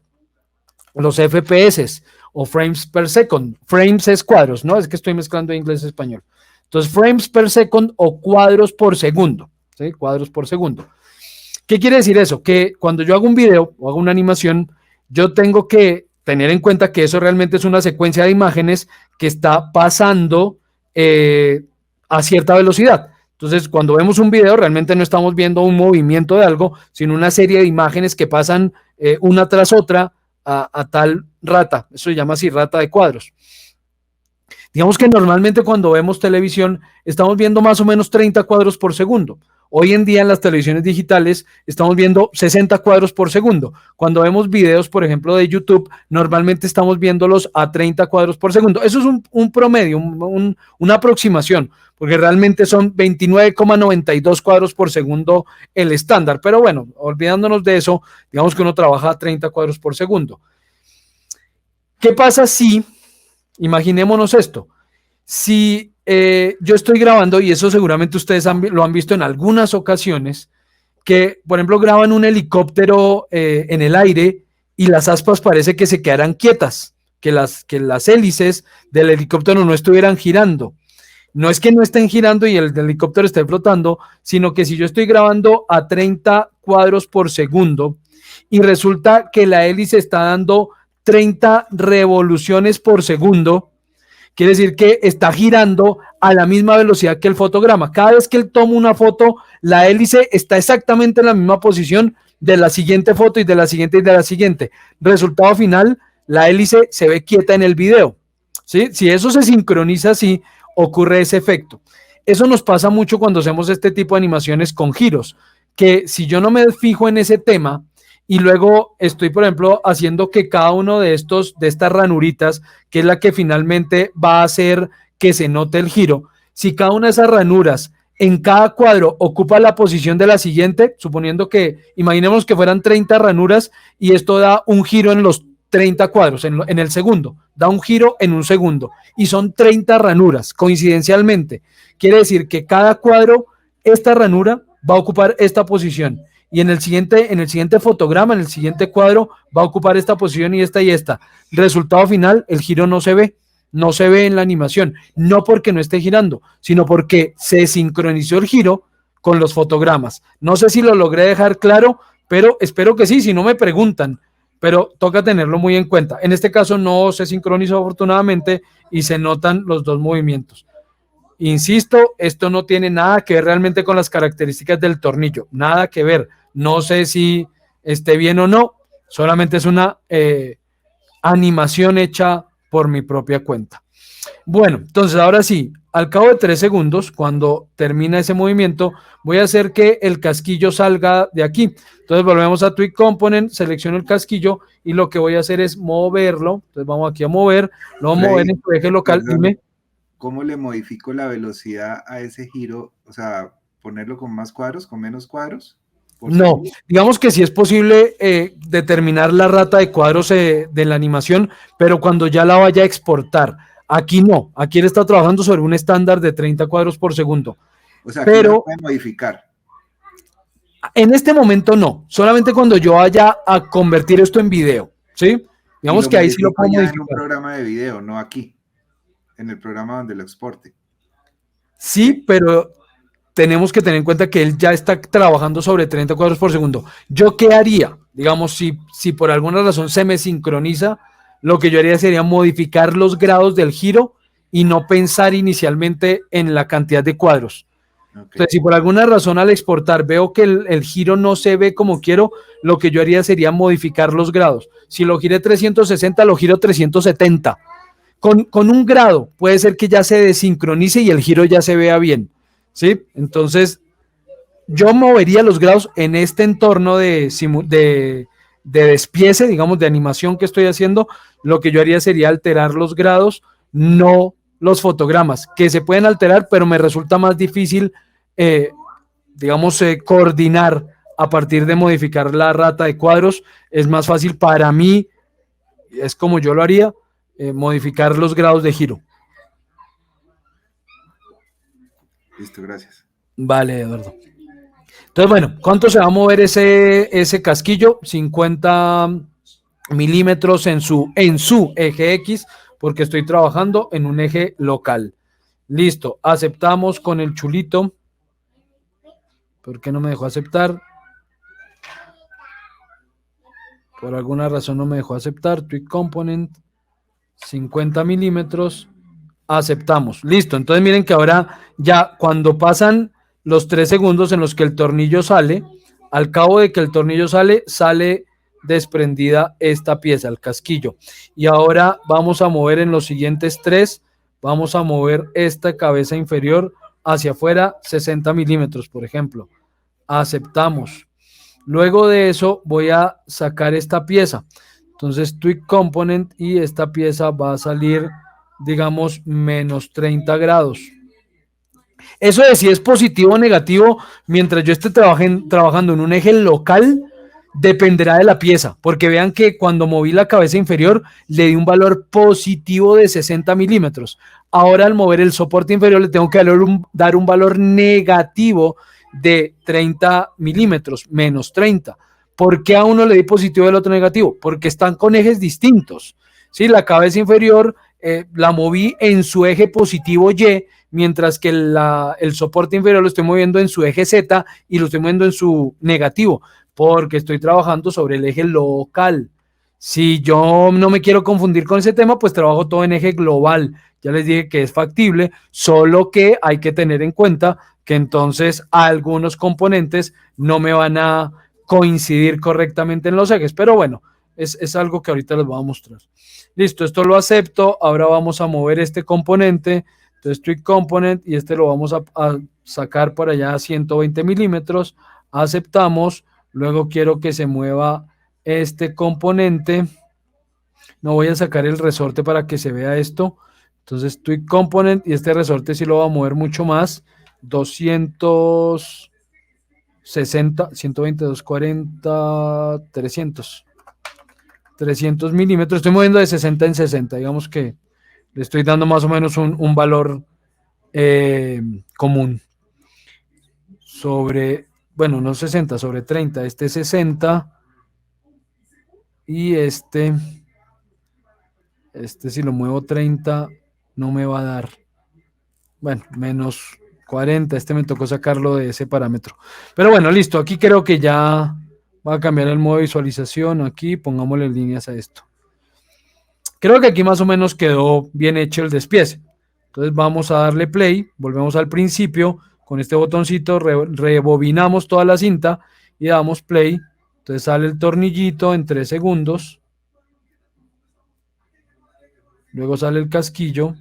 los FPS o frames per second. Frames es cuadros, ¿no? Es que estoy mezclando inglés y español. Entonces, frames per second o cuadros por segundo, ¿sí? Cuadros por segundo. ¿Qué quiere decir eso? Que cuando yo hago un video o hago una animación, yo tengo que tener en cuenta que eso realmente es una secuencia de imágenes que está pasando a cierta velocidad. Entonces, cuando vemos un video, realmente no estamos viendo un movimiento de algo, sino una serie de imágenes que pasan una tras otra a tal rata. Eso se llama así, rata de cuadros. Digamos que normalmente cuando vemos televisión estamos viendo más o menos 30 cuadros por segundo. Hoy en día en las televisiones digitales estamos viendo 60 cuadros por segundo. Cuando vemos videos, por ejemplo, de YouTube, normalmente estamos viéndolos a 30 cuadros por segundo. Eso es un promedio, una aproximación, porque realmente son 29,92 cuadros por segundo el estándar. Pero bueno, olvidándonos de eso, digamos que uno trabaja a 30 cuadros por segundo. ¿Qué pasa si, imaginémonos esto, si yo estoy grabando, y eso seguramente ustedes lo han visto en algunas ocasiones, que por ejemplo graban un helicóptero en el aire y las aspas parece que se quedaran quietas, que las hélices del helicóptero no estuvieran girando. No es que no estén girando y el helicóptero esté flotando, sino que si yo estoy grabando a 30 cuadros por segundo y resulta que la hélice está dando 30 revoluciones por segundo, Quiere decir que está girando a la misma velocidad que el fotograma. Cada vez que él toma una foto, la hélice está exactamente en la misma posición de la siguiente foto y de la siguiente y de la siguiente. Resultado final, la hélice se ve quieta en el video. ¿Sí? Si eso se sincroniza así, ocurre ese efecto. Eso nos pasa mucho cuando hacemos este tipo de animaciones con giros, que si yo no me fijo en ese tema y luego estoy, por ejemplo, haciendo que cada uno de estas ranuritas, que es la que finalmente va a hacer que se note el giro, si cada una de esas ranuras en cada cuadro ocupa la posición de la siguiente, suponiendo que, imaginemos que fueran 30 ranuras y esto da un giro en los 30 cuadros, en el segundo, da un giro en un segundo y son 30 ranuras, coincidencialmente. Quiere decir que cada cuadro, esta ranura va a ocupar esta posición y en el siguiente fotograma, en el siguiente cuadro, va a ocupar esta posición y esta y esta. Resultado final, el giro no se ve en la animación, no porque no esté girando, sino porque se sincronizó el giro con los fotogramas. No sé si lo logré dejar claro, pero espero que sí, si no me preguntan, pero toca tenerlo muy en cuenta. En este caso no se sincronizó afortunadamente y se notan los dos movimientos. Insisto, esto no tiene nada que ver realmente con las características del tornillo, nada que ver. No sé si esté bien o no, solamente es una animación hecha por mi propia cuenta. Bueno, entonces ahora sí, al cabo de 3 segundos, cuando termina ese movimiento, voy a hacer que el casquillo salga de aquí. Entonces volvemos a Tweak Component, selecciono el casquillo y lo que voy a hacer es moverlo. Entonces vamos aquí a mover, lo voy a mover en tu eje local. Dime. ¿Cómo le modifico la velocidad a ese giro? O sea, ponerlo con más cuadros, con menos cuadros. No, digamos que sí es posible determinar la rata de cuadros de la animación, pero cuando ya la vaya a exportar. Aquí no, aquí él está trabajando sobre un estándar de 30 cuadros por segundo. O sea, pero no puede modificar. En este momento no, solamente cuando yo vaya a convertir esto en video, ¿sí? Digamos que ahí sí lo puedo modificar. En un programa de video, no aquí, en el programa donde lo exporte. Sí, pero tenemos que tener en cuenta que él ya está trabajando sobre 30 cuadros por segundo. ¿Yo qué haría? Digamos, si por alguna razón se me sincroniza, lo que yo haría sería modificar los grados del giro y no pensar inicialmente en la cantidad de cuadros. Okay. Entonces, si por alguna razón al exportar veo que el giro no se ve como quiero, lo que yo haría sería modificar los grados. Si lo giré 360, lo giro 370. Con un grado puede ser que ya se desincronice y el giro ya se vea bien. ¿Sí? Entonces, yo movería los grados en este entorno de despiece, digamos, de animación que estoy haciendo. Lo que yo haría sería alterar los grados, no los fotogramas, que se pueden alterar, pero me resulta más difícil, digamos, coordinar a partir de modificar la rata de cuadros. Es más fácil para mí, es como yo lo haría, modificar los grados de giro. Listo, gracias. Vale, Eduardo. Entonces, bueno, ¿cuánto se va a mover ese casquillo? 50 milímetros en su eje X, porque estoy trabajando en un eje local. Listo, aceptamos con el chulito. ¿Por qué no me dejó aceptar? Por alguna razón no me dejó aceptar. Tweak Component, 50 milímetros. Aceptamos, listo. Entonces miren que ahora ya cuando pasan los 3 segundos en los que el tornillo sale, al cabo de que el tornillo sale desprendida esta pieza, el casquillo. Y ahora vamos a mover en los siguientes 3, vamos a mover esta cabeza inferior hacia afuera 60 milímetros, por ejemplo. Aceptamos. Luego de eso voy a sacar esta pieza. Entonces Tweak Component y esta pieza va a salir, digamos, menos 30 grados. Eso de si es positivo o negativo, mientras yo esté trabajando en un eje local, dependerá de la pieza, porque vean que cuando moví la cabeza inferior, le di un valor positivo de 60 milímetros. Ahora al mover el soporte inferior, le tengo que dar un valor negativo de 30 milímetros, menos 30. ¿Por qué a uno le di positivo y al otro negativo? Porque están con ejes distintos. ¿Sí? La cabeza inferior la moví en su eje positivo Y, mientras que el soporte inferior lo estoy moviendo en su eje Z y lo estoy moviendo en su negativo, porque estoy trabajando sobre el eje local. Si yo no me quiero confundir con ese tema, pues trabajo todo en eje global, ya les dije que es factible, solo que hay que tener en cuenta que entonces algunos componentes no me van a coincidir correctamente en los ejes, pero bueno, es algo que ahorita les voy a mostrar. Listo, esto lo acepto, ahora vamos a mover este componente, entonces tweak component y este lo vamos a sacar por allá a 120 milímetros, aceptamos, luego quiero que se mueva este componente, no voy a sacar el resorte para que se vea esto, entonces tweak component y este resorte sí lo va a mover mucho más, 260, 120, 240, 300 milímetros, estoy moviendo de 60 en 60, digamos que le estoy dando más o menos un valor común sobre, bueno, no 60, sobre 30, este 60 y este si lo muevo 30 no me va a dar, bueno, menos 40, este me tocó sacarlo de ese parámetro, pero bueno, listo, aquí creo que ya va a cambiar el modo de visualización, aquí pongámosle líneas a esto. Creo que aquí más o menos quedó bien hecho el despiece. Entonces vamos a darle play, volvemos al principio, con este botoncito rebobinamos toda la cinta y damos play. Entonces sale el tornillito en 3 segundos. Luego sale el casquillo,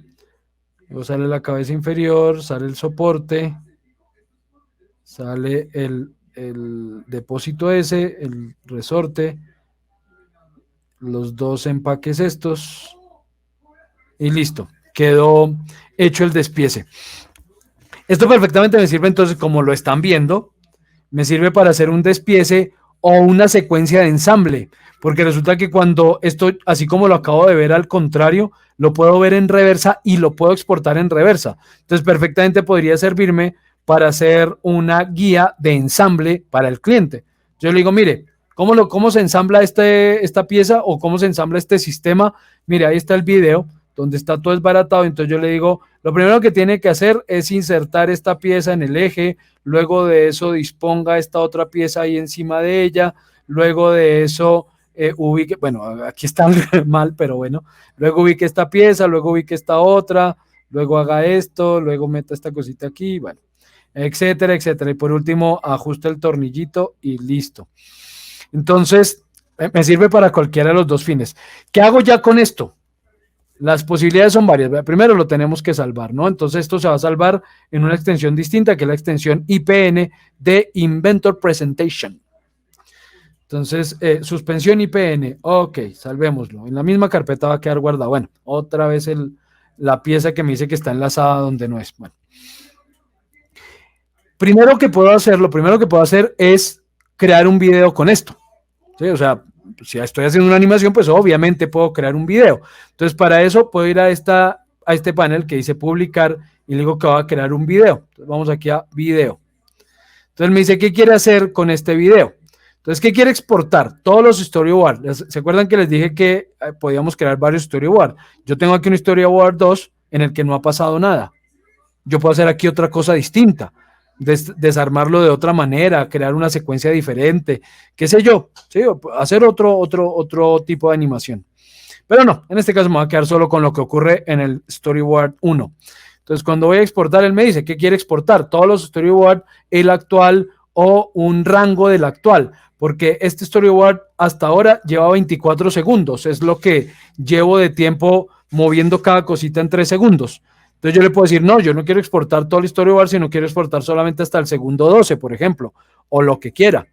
luego sale la cabeza inferior, sale el soporte, sale el depósito ese, el resorte, los dos empaques estos y listo, quedó hecho el despiece. Esto perfectamente me sirve entonces, como lo están viendo, me sirve para hacer un despiece o una secuencia de ensamble, porque resulta que cuando esto, así como lo acabo de ver al contrario, lo puedo ver en reversa y lo puedo exportar en reversa. Entonces perfectamente podría servirme para hacer una guía de ensamble para el cliente. Yo le digo, mire, ¿cómo se ensambla esta pieza o cómo se ensambla este sistema? Mire, ahí está el video donde está todo desbaratado. Entonces yo le digo, lo primero que tiene que hacer es insertar esta pieza en el eje, luego de eso disponga esta otra pieza ahí encima de ella, luego de eso ubique, bueno, aquí está mal, pero bueno, luego ubique esta pieza, luego ubique esta otra, luego haga esto, luego meta esta cosita aquí, bueno, etcétera, etcétera. Y por último, ajuste el tornillito y listo. Entonces, me sirve para cualquiera de los dos fines. ¿Qué hago ya con esto? Las posibilidades son varias. Primero lo tenemos que salvar, ¿no? Entonces esto se va a salvar en una extensión distinta, que es la extensión IPN de Inventor Presentation. Entonces, suspensión IPN, ok, salvémoslo. En la misma carpeta va a quedar guardado. Bueno, otra vez la pieza que me dice que está enlazada donde no es. Bueno. Lo primero que puedo hacer es crear un video con esto. ¿Sí? O sea, si estoy haciendo una animación, pues obviamente puedo crear un video. Entonces, para eso puedo ir a este panel que dice publicar y le digo que va a crear un video. Entonces, vamos aquí a video. Entonces me dice, ¿qué quiere hacer con este video? Entonces, ¿qué quiere exportar? Todos los storyboards. ¿Se acuerdan que les dije que podíamos crear varios storyboards? Yo tengo aquí un storyboard 2 en el que no ha pasado nada. Yo puedo hacer aquí otra cosa distinta. Desarmarlo de otra manera, crear una secuencia diferente, qué sé yo, ¿sí? Hacer otro tipo de animación. Pero no, en este caso me voy a quedar solo con lo que ocurre en el storyboard 1. Entonces, cuando voy a exportar, él me dice, ¿qué quiere exportar? Todos los storyboards, el actual o un rango del actual, porque este storyboard hasta ahora lleva 24 segundos, es lo que llevo de tiempo moviendo cada cosita en 3 segundos. Entonces yo le puedo decir, no, yo no quiero exportar todo el storyboard, sino quiero exportar solamente hasta el segundo 12, por ejemplo, o lo que quiera.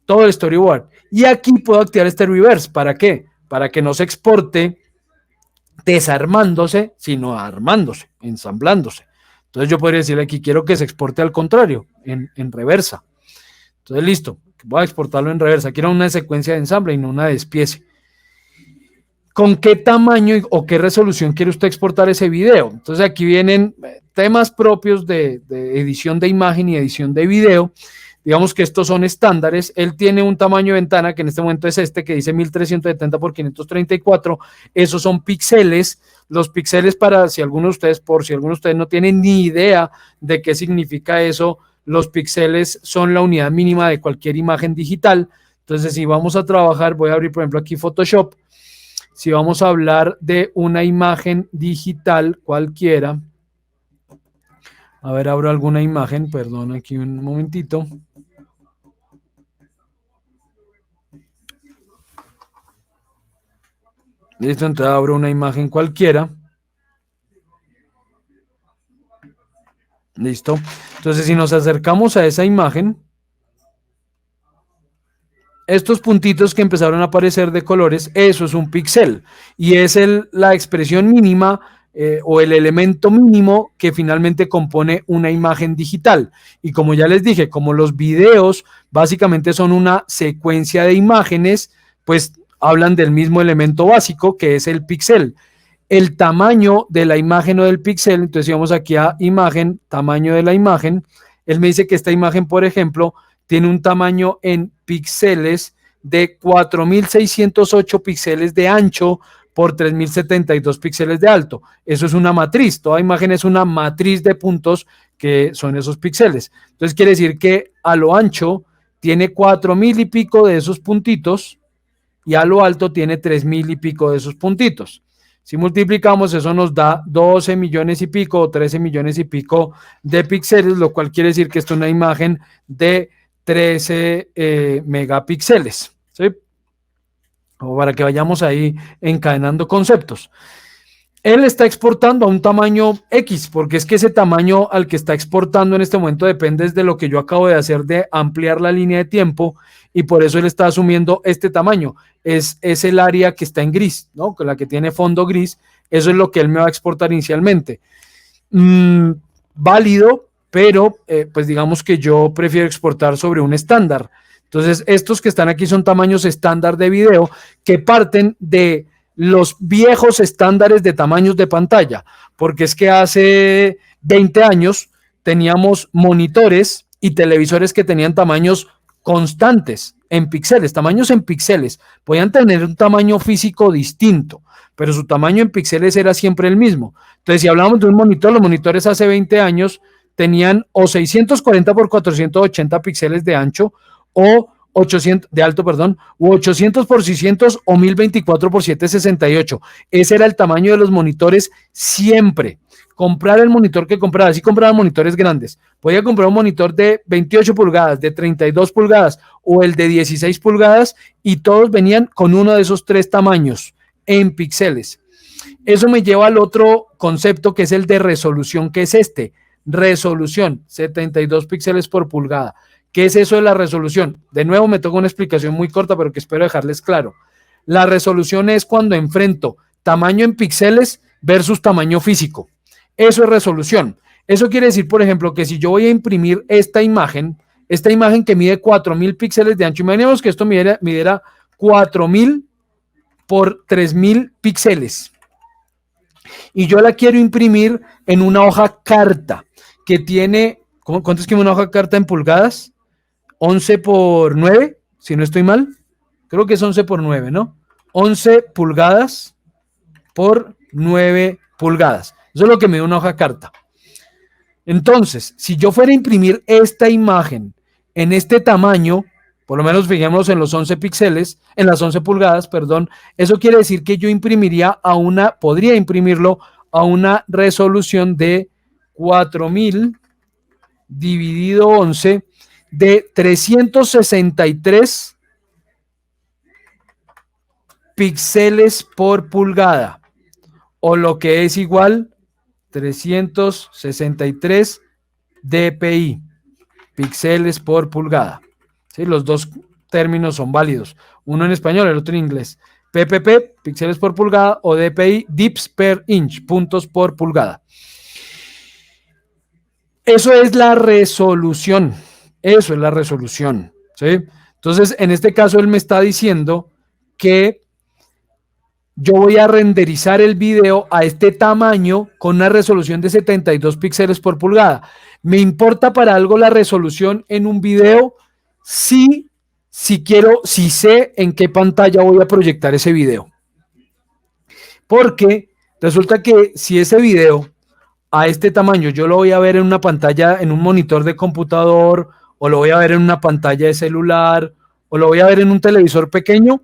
Todo el storyboard. Y aquí puedo activar este reverse. ¿Para qué? Para que no se exporte desarmándose, sino armándose, ensamblándose. Entonces yo podría decirle aquí, quiero que se exporte al contrario, en reversa. Entonces listo, voy a exportarlo en reversa. Quiero una secuencia de ensamble y no una de despiece. ¿Con qué tamaño o qué resolución quiere usted exportar ese video? Entonces aquí vienen temas propios de edición de imagen y edición de video. Digamos que estos son estándares. Él tiene un tamaño de ventana que en este momento es este, que dice 1370 por 534. Esos son píxeles. Los píxeles, por si alguno de ustedes no tienen ni idea de qué significa eso, los píxeles son la unidad mínima de cualquier imagen digital. Entonces, si vamos a trabajar, voy a abrir, por ejemplo, aquí Photoshop. si vamos a hablar de una imagen digital cualquiera. A ver, abro alguna imagen, perdón, aquí un momentito. Listo, entonces abro una imagen cualquiera. Listo. Entonces, si nos acercamos a esa imagen, estos puntitos que empezaron a aparecer de colores, eso es un píxel y es la expresión mínima o el elemento mínimo que finalmente compone una imagen digital. Y como ya les dije, como los videos básicamente son una secuencia de imágenes, pues hablan del mismo elemento básico que es el píxel. El tamaño de la imagen o del píxel, entonces si vamos aquí a imagen, tamaño de la imagen, él me dice que esta imagen, por ejemplo, tiene un tamaño en píxeles de 4.608 píxeles de ancho por 3.072 píxeles de alto. Eso es una matriz, toda imagen es una matriz de puntos que son esos píxeles. Entonces quiere decir que a lo ancho tiene 4.000 y pico de esos puntitos y a lo alto tiene 3.000 y pico de esos puntitos. Si multiplicamos, eso nos da 12 millones y pico o 13 millones y pico de píxeles, lo cual quiere decir que esto es una imagen de 13 megapíxeles, ¿sí? Como para que vayamos ahí encadenando conceptos. Él está exportando a un tamaño X, porque es que ese tamaño al que está exportando en este momento depende de lo que yo acabo de hacer de ampliar la línea de tiempo, y por eso él está asumiendo este tamaño. Es el área que está en gris, ¿no? Con la que tiene fondo gris, eso es lo que él me va a exportar inicialmente. Válido, pero pues digamos que yo prefiero exportar sobre un estándar. Entonces, estos que están aquí son tamaños estándar de video que parten de los viejos estándares de tamaños de pantalla, porque es que hace 20 años teníamos monitores y televisores que tenían tamaños constantes en píxeles, tamaños en píxeles, podían tener un tamaño físico distinto, pero su tamaño en píxeles era siempre el mismo. Entonces, si hablamos de un monitor, los monitores hace 20 años tenían o 640 por 480 píxeles de ancho o 800 de alto, perdón, u 800 por 600 o 1024 por 768. Ese era el tamaño de los monitores siempre. Comprar el monitor que comprara, si compraba monitores grandes, podía comprar un monitor de 28 pulgadas, de 32 pulgadas o el de 16 pulgadas y todos venían con uno de esos tres tamaños en píxeles. Eso me lleva al otro concepto que es el de resolución, que es este. Resolución, 72 píxeles por pulgada. ¿Qué es eso de la resolución? De nuevo me toca una explicación muy corta, pero que espero dejarles claro. La resolución es cuando enfrento tamaño en píxeles versus tamaño físico. Eso es resolución. Eso quiere decir, por ejemplo, que si yo voy a imprimir esta imagen que mide 4.000 píxeles de ancho, imaginemos que esto midiera 4.000 por 3.000 píxeles. Y yo la quiero imprimir en una hoja carta que tiene, ¿cuánto es que una hoja carta en pulgadas? 11 por 9, si no estoy mal. Creo que es 11 por 9, ¿no? 11 pulgadas por 9 pulgadas. Eso es lo que me da una hoja carta. Entonces, si yo fuera a imprimir esta imagen en este tamaño, por lo menos fijémonos en los 11 píxeles, en las 11 pulgadas, perdón, eso quiere decir que yo podría imprimirlo a una resolución de 4.000 dividido 11 de 363 píxeles por pulgada, o lo que es igual 363 dpi, píxeles por pulgada. ¿Sí? Los dos términos son válidos, uno en español, el otro en inglés. PPP, píxeles por pulgada, o dpi, dips per inch, puntos por pulgada. Eso es la resolución. Eso es la resolución. ¿Sí? Entonces, en este caso, él me está diciendo que yo voy a renderizar el video a este tamaño con una resolución de 72 píxeles por pulgada. ¿Me importa para algo la resolución en un video? Sí, si sé en qué pantalla voy a proyectar ese video. Porque resulta que si ese video a este tamaño yo lo voy a ver en una pantalla, en un monitor de computador, o lo voy a ver en una pantalla de celular, o lo voy a ver en un televisor pequeño,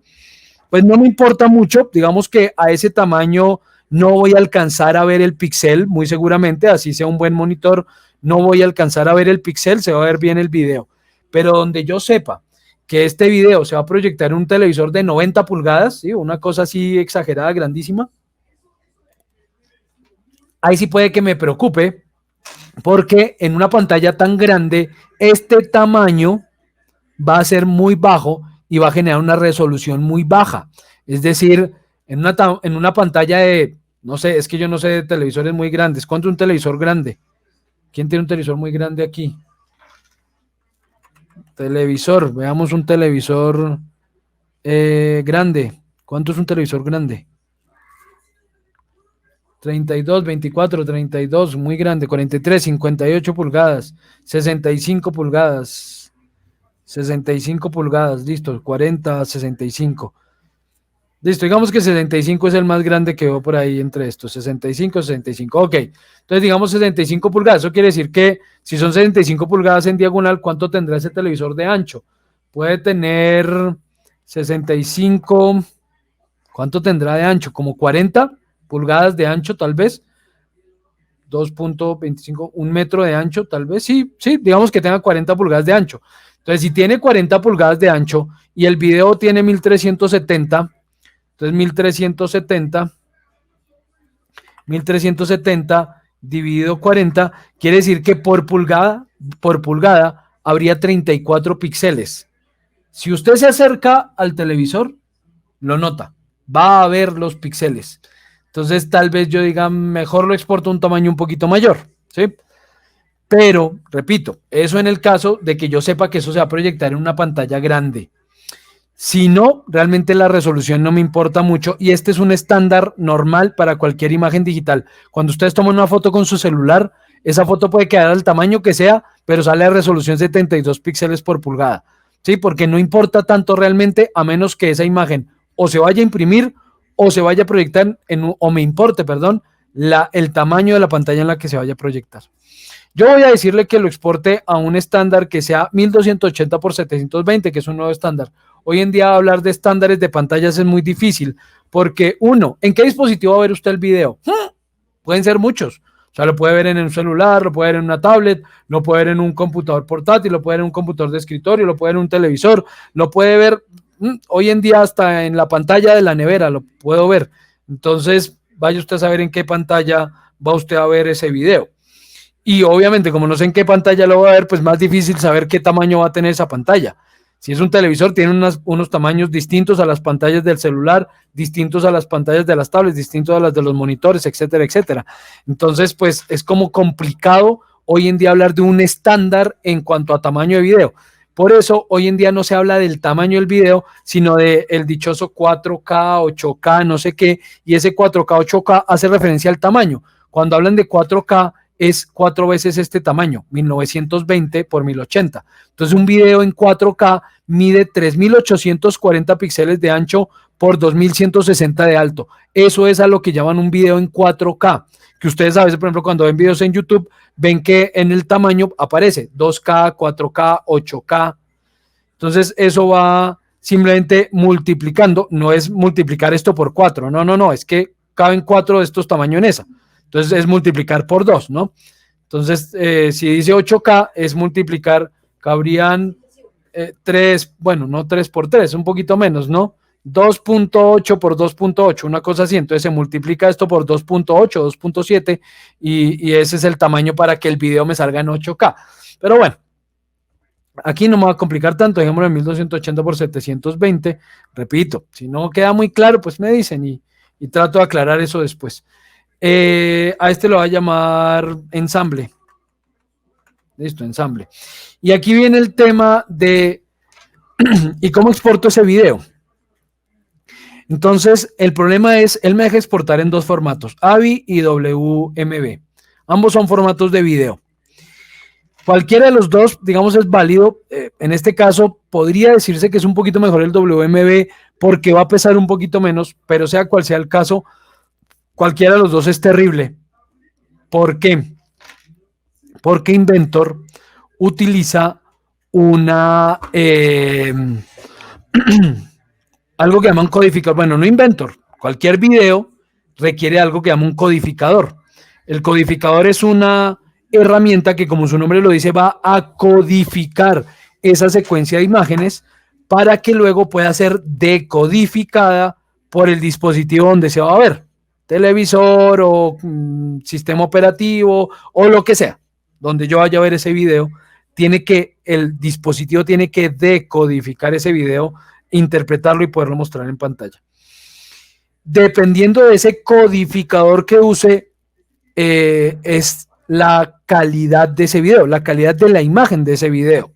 pues no me importa mucho, digamos que a ese tamaño no voy a alcanzar a ver el píxel, muy seguramente, así sea un buen monitor, no voy a alcanzar a ver el píxel, se va a ver bien el video, pero donde yo sepa que este video se va a proyectar en un televisor de 90 pulgadas, ¿sí? Una cosa así exagerada, grandísima, ahí sí puede que me preocupe, porque en una pantalla tan grande, este tamaño va a ser muy bajo y va a generar una resolución muy baja. Es decir, en una pantalla de, no sé, es que yo no sé de televisores muy grandes. ¿Cuánto es un televisor grande? ¿Quién tiene un televisor muy grande aquí? Televisor, veamos un televisor grande. ¿Cuánto es un televisor grande? 32, 24, 32, muy grande, 43, 58 pulgadas, 65 pulgadas, 65 pulgadas, listo, 40, 65. Listo, digamos que 65 es el más grande que veo por ahí entre estos, 65, 65, ok. Entonces digamos 65 pulgadas, eso quiere decir que si son 65 pulgadas en diagonal, ¿cuánto tendrá ese televisor de ancho? Puede tener 65, ¿cuánto tendrá de ancho? Como 40 pulgadas de ancho tal vez, 2.25, un metro de ancho tal vez, sí, digamos que tenga 40 pulgadas de ancho. Entonces si tiene 40 pulgadas de ancho y el video tiene 1370, entonces 1370 dividido 40, quiere decir que por pulgada habría 34 píxeles. Si usted se acerca al televisor, lo nota, va a ver los píxeles. Entonces tal vez yo diga, mejor lo exporto a un tamaño un poquito mayor, ¿sí? Pero, repito, eso en el caso de que yo sepa que eso se va a proyectar en una pantalla grande. Si no, realmente la resolución no me importa mucho y este es un estándar normal para cualquier imagen digital. Cuando ustedes toman una foto con su celular, esa foto puede quedar al tamaño que sea, pero sale a resolución 72 píxeles por pulgada. ¿Sí? Porque no importa tanto realmente a menos que esa imagen o se vaya a imprimir o se vaya a proyectar o me importe, perdón, el tamaño de la pantalla en la que se vaya a proyectar. Yo voy a decirle que lo exporte a un estándar que sea 1280 por 720, que es un nuevo estándar. Hoy en día hablar de estándares de pantallas es muy difícil, porque uno, ¿en qué dispositivo va a ver usted el video? Pueden ser muchos. O sea, lo puede ver en un celular, lo puede ver en una tablet, lo puede ver en un computador portátil, lo puede ver en un computador de escritorio, lo puede ver en un televisor, lo puede ver hoy en día hasta en la pantalla de la nevera, lo puedo ver. Entonces, vaya usted a saber en qué pantalla va usted a ver ese video. Y obviamente, como no sé en qué pantalla lo va a ver, pues más difícil saber qué tamaño va a tener esa pantalla. Si es un televisor, tiene unos tamaños distintos a las pantallas del celular, distintos a las pantallas de las tablets, distintos a las de los monitores, etcétera, etcétera. Entonces, pues es como complicado hoy en día hablar de un estándar en cuanto a tamaño de video. Por eso, hoy en día no se habla del tamaño del video, sino del dichoso 4K, 8K, no sé qué, y ese 4K, 8K hace referencia al tamaño. Cuando hablan de 4K, es 4 veces este tamaño, 1920 por 1080. Entonces un video en 4K mide 3840 píxeles de ancho por 2160 de alto. Eso es a lo que llaman un video en 4K, que ustedes a veces, por ejemplo, cuando ven videos en YouTube, ven que en el tamaño aparece 2K, 4K, 8K. Entonces eso va simplemente multiplicando, no es multiplicar esto por 4, no, es que caben 4 de estos tamaños en esa. Entonces es multiplicar por 2, ¿no? Entonces, si dice 8K, es multiplicar, cabrían 3, bueno, no 3 por 3, un poquito menos, ¿no? 2.8 por 2.8, una cosa así. Entonces se multiplica esto por 2.8, 2.7 y ese es el tamaño para que el video me salga en 8K. Pero bueno, aquí no me va a complicar tanto, dejémoslo en 1280 por 720. Repito, si no queda muy claro, pues me dicen y trato de aclarar eso después. A este lo va a llamar ensamble. Listo, ensamble. Y aquí viene el tema de ¿y cómo exporto ese video? Entonces, el problema es, él me deja exportar en dos formatos, AVI y WMV. Ambos son formatos de video. Cualquiera de los dos, digamos, es válido. En este caso, podría decirse que es un poquito mejor el WMV porque va a pesar un poquito menos, pero sea cual sea el caso, cualquiera de los dos es terrible. ¿Por qué? Porque Inventor utiliza una algo que llaman codificador. Bueno, no Inventor. Cualquier video requiere algo que llama un codificador. El codificador es una herramienta que, como su nombre lo dice, va a codificar esa secuencia de imágenes para que luego pueda ser decodificada por el dispositivo donde se va a ver, televisor o sistema operativo o lo que sea, donde yo vaya a ver ese video, el dispositivo tiene que decodificar ese video, interpretarlo y poderlo mostrar en pantalla. Dependiendo de ese codificador que use, es la calidad de ese video, la calidad de la imagen de ese video.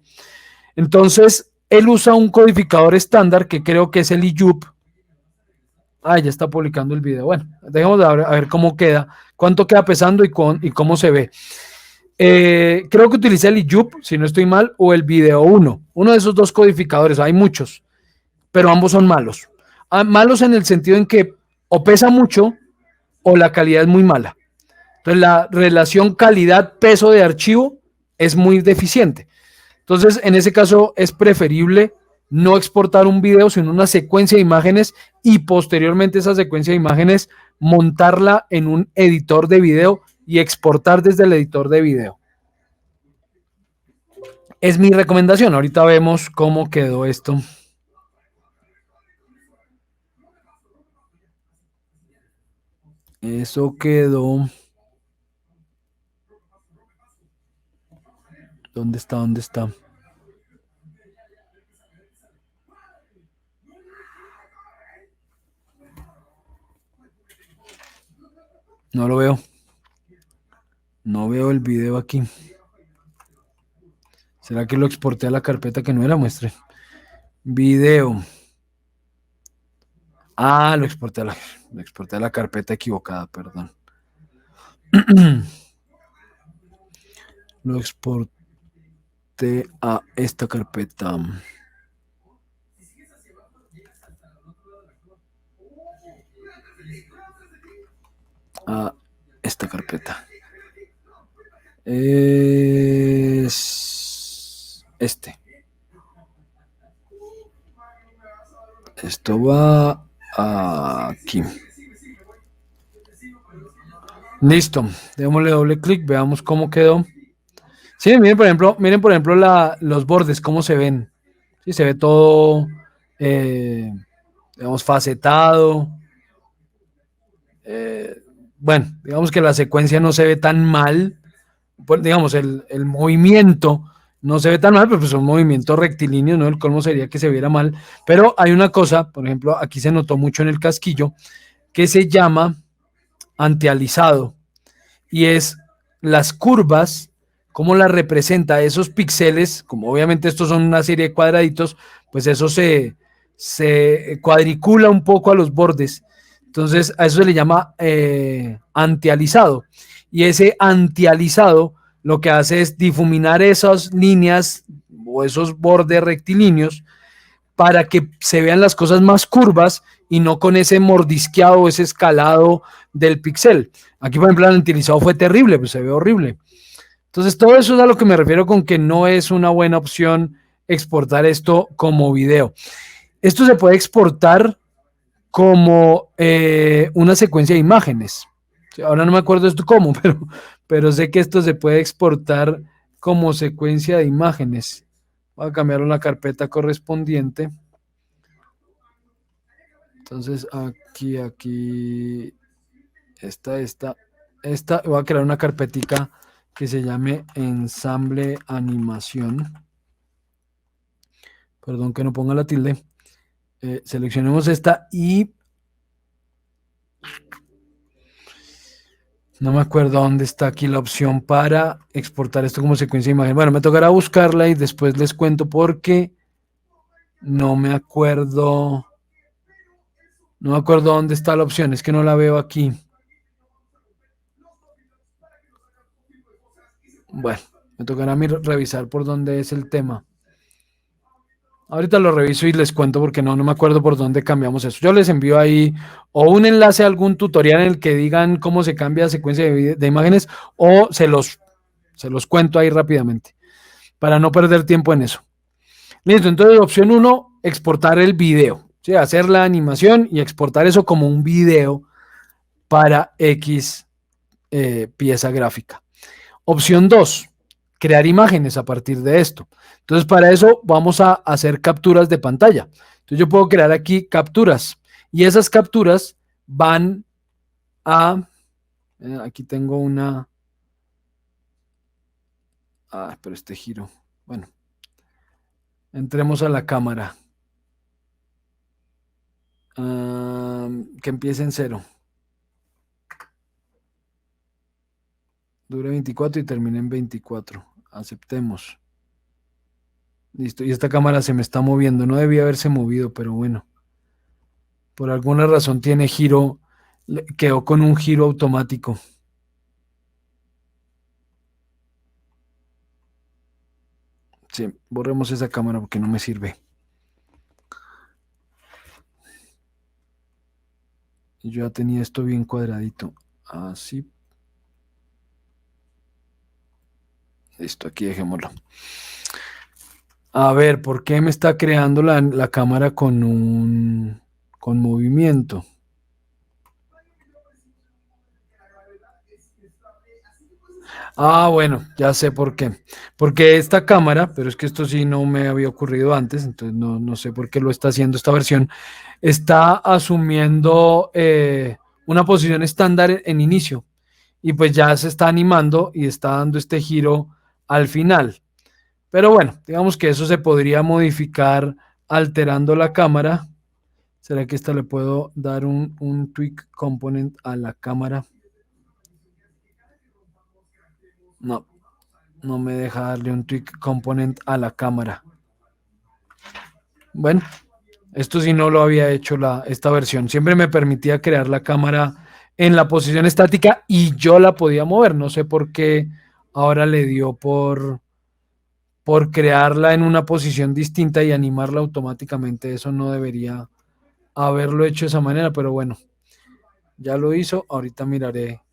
Entonces, él usa un codificador estándar que creo que es el IYUP. Ya está publicando el video. Bueno, dejemos de a ver cómo queda, cuánto queda pesando y cómo se ve. Creo que utiliza el IYUP, si no estoy mal, o el Video 1. Uno de esos dos codificadores, hay muchos, pero ambos son malos. Malos en el sentido en que o pesa mucho o la calidad es muy mala. Entonces, la relación calidad-peso de archivo es muy deficiente. Entonces, en ese caso es preferible no exportar un video, sino una secuencia de imágenes y posteriormente esa secuencia de imágenes montarla en un editor de video y exportar desde el editor de video. Es mi recomendación. Ahorita vemos cómo quedó esto. Eso quedó. ¿Dónde está? ¿Dónde está? No lo veo. No veo el video aquí. ¿Será que lo exporté a la carpeta que no era? Muestre. Video. Lo exporté a la carpeta equivocada, perdón. Lo exporté a esta carpeta. A esta carpeta. Es este. Esto va aquí. Listo. Démosle doble clic, veamos cómo quedó. Sí, miren por ejemplo los bordes, cómo se ven. Sí, se ve todo, digamos, facetado. Bueno, digamos que la secuencia no se ve tan mal. Pues, digamos, el movimiento no se ve tan mal, pero pues son movimientos rectilíneos, ¿no? El colmo sería que se viera mal. Pero hay una cosa, por ejemplo, aquí se notó mucho en el casquillo, que se llama antializado. Y es las curvas, cómo las representa esos píxeles, como obviamente estos son una serie de cuadraditos, pues eso se cuadricula un poco a los bordes. Entonces a eso se le llama antializado. Y ese antializado lo que hace es difuminar esas líneas o esos bordes rectilíneos para que se vean las cosas más curvas y no con ese mordisqueado o ese escalado del píxel. Aquí, por ejemplo, el antializado fue terrible, pues se ve horrible. Entonces, todo eso es a lo que me refiero con que no es una buena opción exportar esto como video. Esto se puede exportar como una secuencia de imágenes. Ahora no me acuerdo esto cómo, pero sé que esto se puede exportar como secuencia de imágenes. Voy a cambiarlo en la carpeta correspondiente. Entonces aquí, esta. Voy a crear una carpetica que se llame ensamble animación. Perdón que no ponga la tilde. Seleccionemos esta y no me acuerdo dónde está aquí la opción para exportar esto como secuencia de imagen. Bueno, me tocará buscarla y después les cuento porque no me acuerdo. No me acuerdo dónde está la opción, es que no la veo aquí. Bueno, me tocará a mí revisar por dónde es el tema. Ahorita lo reviso y les cuento porque no me acuerdo por dónde cambiamos eso. Yo les envío ahí o un enlace a algún tutorial en el que digan cómo se cambia la secuencia de imágenes o se los cuento ahí rápidamente para no perder tiempo en eso. Listo, entonces opción 1, exportar el video. ¿sí? Hacer la animación y exportar eso como un video para X pieza gráfica. Opción 2, crear imágenes a partir de esto. Entonces, para eso vamos a hacer capturas de pantalla. Entonces, yo puedo crear aquí capturas y esas capturas van a... aquí tengo una... pero este giro. Bueno, entremos a la cámara. Que empiece en 0. Dure 24 y termine en 24. Aceptemos. Listo. Y esta cámara se me está moviendo. No debía haberse movido, pero bueno. Por alguna razón tiene giro. Quedó con un giro automático. Sí, borremos esa cámara porque no me sirve. Y yo ya tenía esto bien cuadradito. Así. Listo, aquí dejémoslo. A ver, ¿por qué me está creando la cámara con movimiento? Bueno, ya sé por qué. Porque esta cámara, pero es que esto sí no me había ocurrido antes, entonces no sé por qué lo está haciendo esta versión, está asumiendo una posición estándar en inicio y pues ya se está animando y está dando este giro al final. Pero bueno, digamos que eso se podría modificar alterando la cámara. ¿Será que esta le puedo dar un tweak component a la cámara? No me deja darle un tweak component a la cámara. Bueno, esto sí no lo había hecho esta versión. Siempre me permitía crear la cámara en la posición estática y yo la podía mover. No sé por qué ahora le dio por crearla en una posición distinta y animarla automáticamente. Eso no debería haberlo hecho de esa manera, pero bueno, ya lo hizo. Ahorita miraré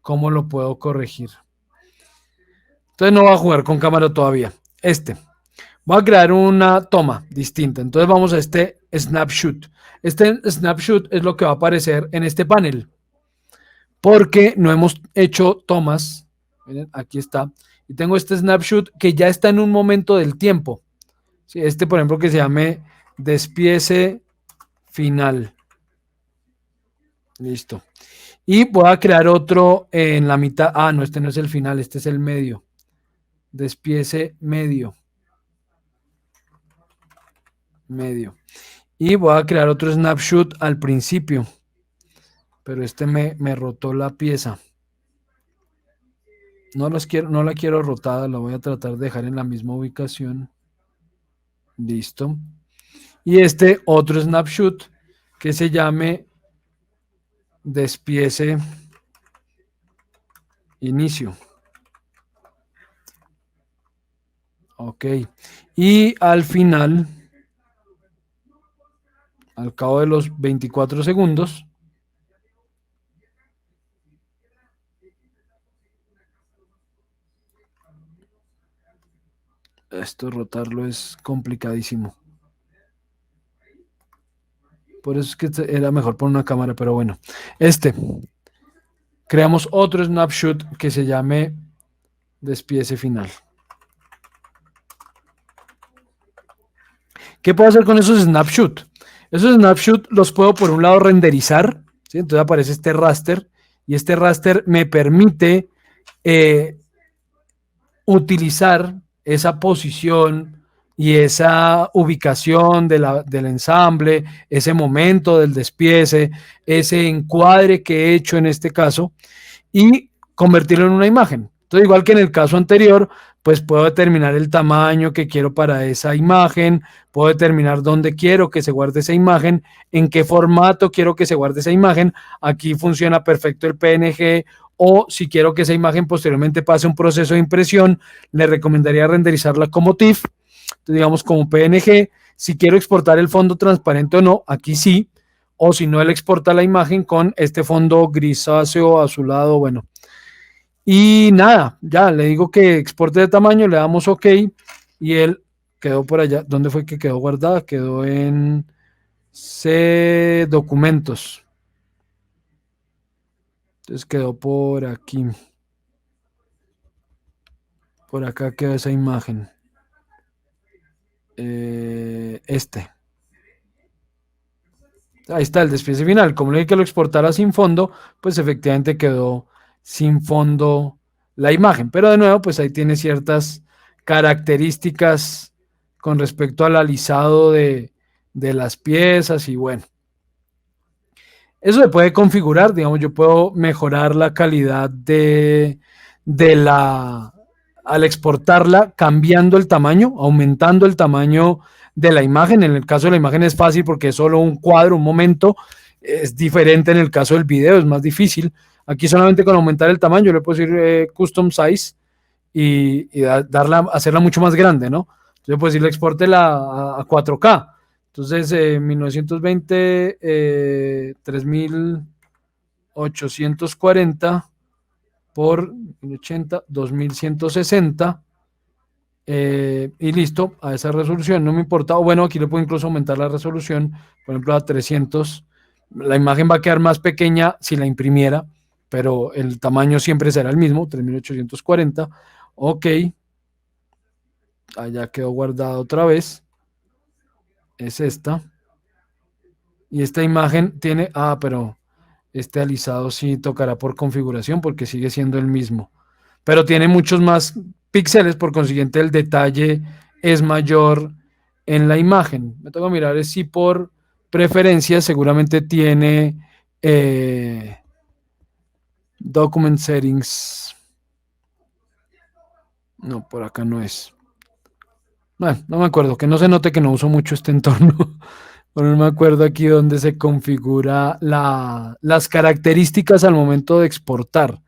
cómo lo puedo corregir. Entonces no va a jugar con cámara todavía. Voy a crear una toma distinta. Entonces vamos a este snapshot. Este snapshot es lo que va a aparecer en este panel. Porque no hemos hecho tomas. Miren, aquí está. Y tengo este snapshot que ya está en un momento del tiempo. Sí, por ejemplo, que se llame despiece final. Listo. Y voy a crear otro en la mitad. No, este no es el final, este es el medio. Despiece medio. Y voy a crear otro snapshot al principio. Pero me rotó la pieza. No la quiero rotada, la voy a tratar de dejar en la misma ubicación. Listo. Y otro snapshot que se llame despiece inicio. Ok. Y al final, al cabo de los 24 segundos, esto rotarlo es complicadísimo. Por eso es que era mejor poner una cámara, pero bueno. Creamos otro snapshot que se llame despiece final. ¿Qué puedo hacer con esos snapshots? Esos snapshots los puedo por un lado renderizar, ¿sí? Entonces aparece este raster y este raster me permite utilizar esa posición y esa ubicación del ensamble, ese momento del despiece, ese encuadre que he hecho en este caso y convertirlo en una imagen. Entonces, igual que en el caso anterior, pues puedo determinar el tamaño que quiero para esa imagen, puedo determinar dónde quiero que se guarde esa imagen, en qué formato quiero que se guarde esa imagen. Aquí funciona perfecto el PNG, o si quiero que esa imagen posteriormente pase un proceso de impresión, le recomendaría renderizarla como TIFF, digamos como PNG. Si quiero exportar el fondo transparente o no, aquí sí, o si no, él exporta la imagen con este fondo grisáceo, azulado, bueno. Y nada, ya le digo que exporte de tamaño, le damos OK y él quedó por allá. ¿Dónde fue que quedó guardada? Quedó en C documentos. Entonces quedó por aquí. Por acá quedó esa imagen. Ahí está el despiece final. Como le dije que lo exportara sin fondo, pues efectivamente quedó sin fondo la imagen. Pero de nuevo, pues ahí tiene ciertas características con respecto al alisado de las piezas y bueno. Eso se puede configurar, digamos, yo puedo mejorar la calidad al exportarla, cambiando el tamaño, aumentando el tamaño de la imagen. En el caso de la imagen es fácil porque es solo un cuadro, un momento. Es diferente en el caso del video, es más difícil. Aquí solamente con aumentar el tamaño, yo le puedo decir custom size y hacerla mucho más grande, ¿no? Entonces puedo decirle exportela a 4K. Entonces, 1920, 3840 por 1080, 2160. Y listo, a esa resolución no me importa. O bueno, aquí le puedo incluso aumentar la resolución, por ejemplo, a 300. La imagen va a quedar más pequeña si la imprimiera, pero el tamaño siempre será el mismo, 3840. Ok. Allá quedó guardada otra vez. Es esta. Y esta imagen tiene, pero este alisado sí tocará por configuración porque sigue siendo el mismo. Pero tiene muchos más píxeles, por consiguiente el detalle es mayor en la imagen. Me toca mirar si por preferencias seguramente tiene document settings. No, por acá no es. Bueno, no me acuerdo, que no se note que no uso mucho este entorno. Pero no me acuerdo aquí donde se configura las características al momento de exportar.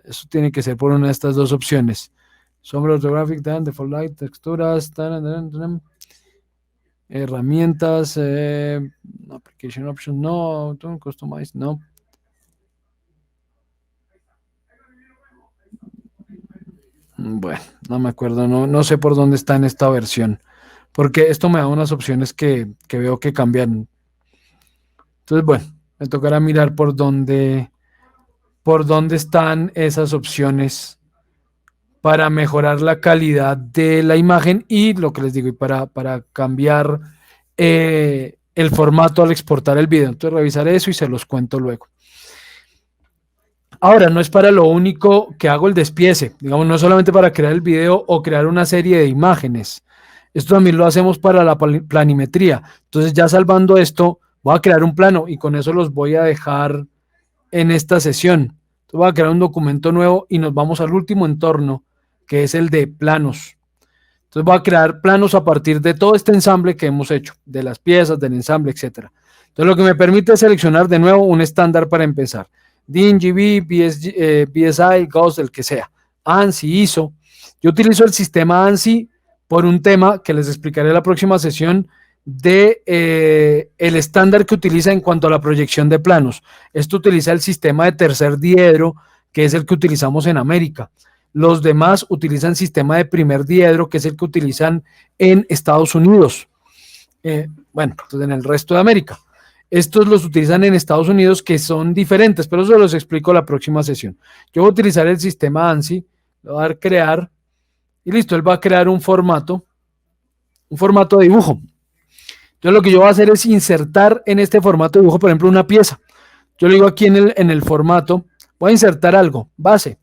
Eso tiene que ser por una de estas dos opciones. Sombra orthographic, default light, texturas, herramientas, application options, no, customize, no. Bueno, no me acuerdo, no sé por dónde está en esta versión, porque esto me da unas opciones que veo que cambian. Entonces, bueno, me tocará mirar por dónde están esas opciones para mejorar la calidad de la imagen y lo que les digo, y para cambiar el formato al exportar el video. Entonces revisaré eso y se los cuento luego. Ahora, no es para lo único que hago el despiece, digamos, no es solamente para crear el video o crear una serie de imágenes. Esto también lo hacemos para la planimetría. Entonces, ya salvando esto, voy a crear un plano y con eso los voy a dejar en esta sesión. Entonces, voy a crear un documento nuevo y nos vamos al último entorno, que es el de planos. Entonces, voy a crear planos a partir de todo este ensamble que hemos hecho, de las piezas, del ensamble, etc. Entonces, lo que me permite es seleccionar de nuevo un estándar para empezar. DNGB, BSI, Gauss, el que sea. ANSI, ISO. Yo utilizo el sistema ANSI por un tema que les explicaré en la próxima sesión de el estándar que utiliza en cuanto a la proyección de planos. Esto utiliza el sistema de tercer diedro, que es el que utilizamos en América. Los demás utilizan sistema de primer diedro, que es el que utilizan en Estados Unidos. Bueno, entonces en el resto de América. Estos los utilizan en Estados Unidos, que son diferentes, pero eso los explico la próxima sesión. Yo voy a utilizar el sistema ANSI, le voy a dar crear, y listo, él va a crear un formato de dibujo. Entonces lo que yo voy a hacer es insertar en este formato de dibujo, por ejemplo, una pieza. Yo le digo aquí en el formato, voy a insertar algo, base.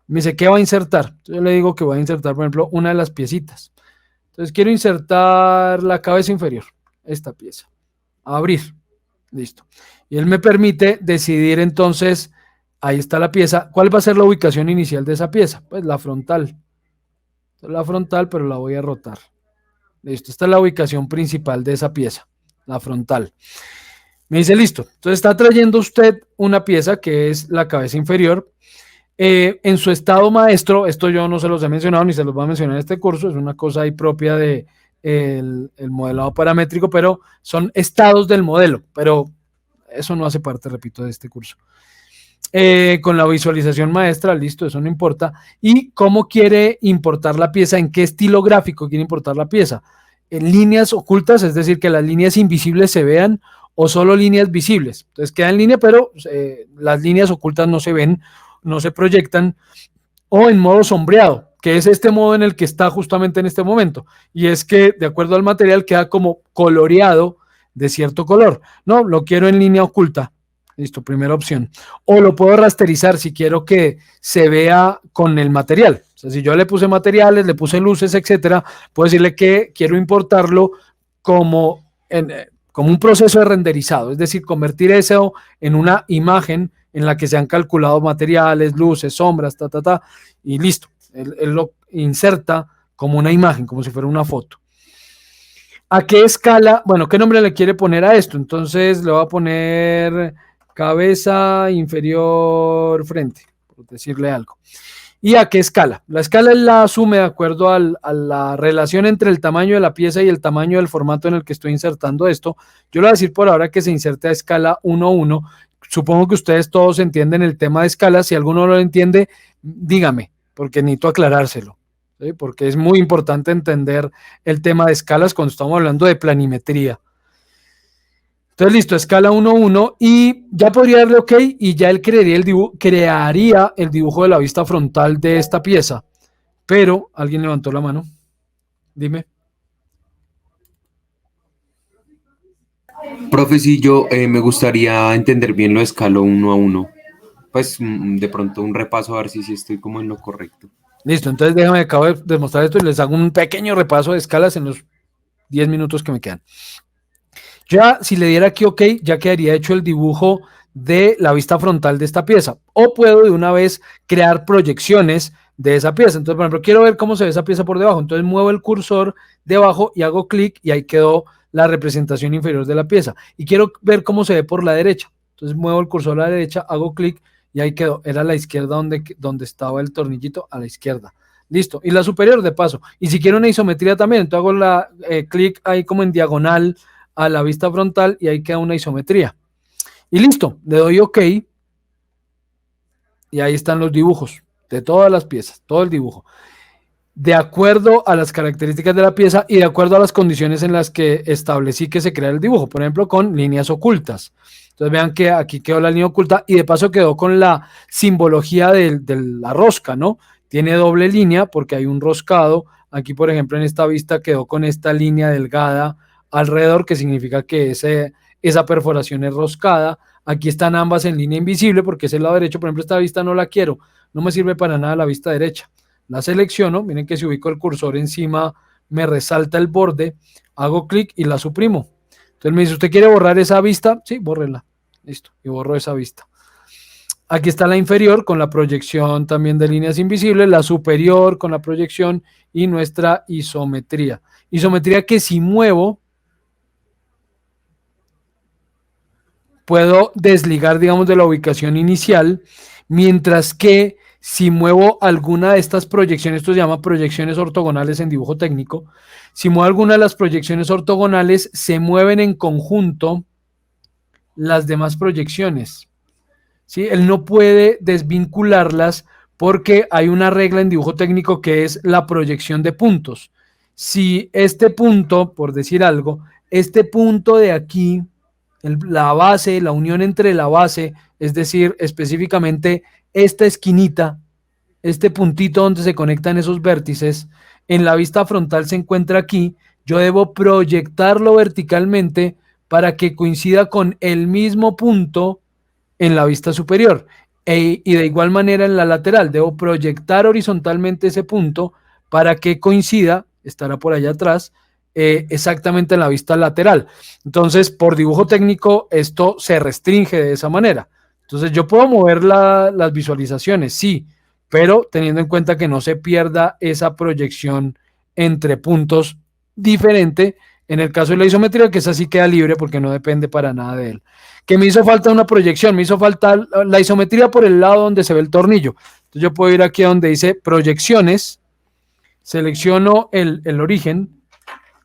Me dice, ¿qué va a insertar? Entonces yo le digo que voy a insertar, por ejemplo, una de las piecitas. Entonces quiero insertar la cabeza inferior, esta pieza. Abrir. Listo. Y él me permite decidir entonces, ahí está la pieza, ¿cuál va a ser la ubicación inicial de esa pieza? Pues la frontal. La frontal, pero la voy a rotar. Listo, esta es la ubicación principal de esa pieza, la frontal. Me dice, listo. Entonces está trayendo usted una pieza que es la cabeza inferior. En su estado maestro, esto yo no se los he mencionado ni se los voy a mencionar en este curso, es una cosa ahí propia de el modelado paramétrico, pero son estados del modelo, pero eso no hace parte, repito, de este curso. Con la visualización maestra, listo, eso no importa. Y cómo quiere importar la pieza, en qué estilo gráfico quiere importar la pieza. en líneas ocultas, es decir, que las líneas invisibles se vean, o solo líneas visibles. Entonces queda en línea, pero las líneas ocultas no se ven, no se proyectan, o en modo sombreado, que es este modo en el que está justamente en este momento. Y es que, de acuerdo al material, queda como coloreado de cierto color. No, lo quiero en línea oculta. Listo, primera opción. O lo puedo rasterizar si quiero que se vea con el material. O sea, si yo le puse materiales, le puse luces, etcétera, puedo decirle que quiero importarlo como un proceso de renderizado, es decir, convertir eso en una imagen en la que se han calculado materiales, luces, sombras, y listo. Él lo inserta como una imagen, como si fuera una foto. ¿A qué escala? Bueno, ¿qué nombre le quiere poner a esto? Entonces le voy a poner cabeza inferior frente, por decirle algo. ¿Y a qué escala? La escala él la asume de acuerdo a la relación entre el tamaño de la pieza y el tamaño del formato en el que estoy insertando esto. Yo le voy a decir por ahora que se inserte a escala 1:1. Supongo que ustedes todos entienden el tema de escala. Si alguno no lo entiende, dígame, porque necesito aclarárselo, ¿sí? Porque es muy importante entender el tema de escalas cuando estamos hablando de planimetría. Entonces, listo, escala 1:1 y ya podría darle OK y ya él crearía el dibujo de la vista frontal de esta pieza. Pero alguien levantó la mano. Dime. Profe, sí, yo me gustaría entender bien lo de escala 1:1. Pues de pronto un repaso a ver si estoy como en lo correcto. Listo, entonces déjame, acabo de demostrar esto y les hago un pequeño repaso de escalas en los 10 minutos que me quedan. Ya, si le diera aquí OK, ya quedaría hecho el dibujo de la vista frontal de esta pieza. O puedo de una vez crear proyecciones de esa pieza. Entonces, por ejemplo, quiero ver cómo se ve esa pieza por debajo. Entonces muevo el cursor debajo y hago clic y ahí quedó la representación inferior de la pieza. Y quiero ver cómo se ve por la derecha. Entonces muevo el cursor a la derecha, hago clic y ahí quedó. Era a la izquierda donde estaba el tornillito, a la izquierda. Listo. Y la superior de paso. Y si quiero una isometría también, entonces hago clic ahí como en diagonal a la vista frontal y ahí queda una isometría. Y listo, le doy OK y ahí están los dibujos de todas las piezas, todo el dibujo. De acuerdo a las características de la pieza y de acuerdo a las condiciones en las que establecí que se crea el dibujo, por ejemplo, con líneas ocultas. Entonces vean que aquí quedó la línea oculta y de paso quedó con la simbología de la rosca, ¿no? Tiene doble línea porque hay un roscado. Aquí, por ejemplo, en esta vista quedó con esta línea delgada alrededor, que significa que esa perforación es roscada. Aquí están ambas en línea invisible porque es el lado derecho. Por ejemplo, esta vista no la quiero, no me sirve para nada la vista derecha. La selecciono, miren que si ubico el cursor encima me resalta el borde, hago clic y la suprimo. Entonces me dice, ¿usted quiere borrar esa vista? Sí, bórrela. Listo, y borro esa vista. Aquí está la inferior con la proyección también de líneas invisibles, la superior con la proyección y nuestra isometría. Isometría que si muevo, puedo desligar, digamos, de la ubicación inicial, mientras que si muevo alguna de estas proyecciones, esto se llama proyecciones ortogonales en dibujo técnico, si muevo alguna de las proyecciones ortogonales, se mueven en conjunto las demás proyecciones, ¿sí? Él no puede desvincularlas porque hay una regla en dibujo técnico que es la proyección de puntos. Si este punto, por decir algo, este punto de aquí, la base, la unión entre la base, es decir, específicamente esta esquinita, este puntito donde se conectan esos vértices, en la vista frontal se encuentra aquí, yo debo proyectarlo verticalmente para que coincida con el mismo punto en la vista superior. Y de igual manera en la lateral, debo proyectar horizontalmente ese punto para que coincida, estará por allá atrás, exactamente en la vista lateral. Entonces, por dibujo técnico, esto se restringe de esa manera. Entonces, yo puedo mover las visualizaciones, sí, pero teniendo en cuenta que no se pierda esa proyección entre puntos diferente. En el caso de la isometría, que esa sí queda libre porque no depende para nada de él. Que me hizo falta una proyección, me hizo falta la isometría por el lado donde se ve el tornillo. Entonces yo puedo ir aquí a donde dice proyecciones, selecciono el origen,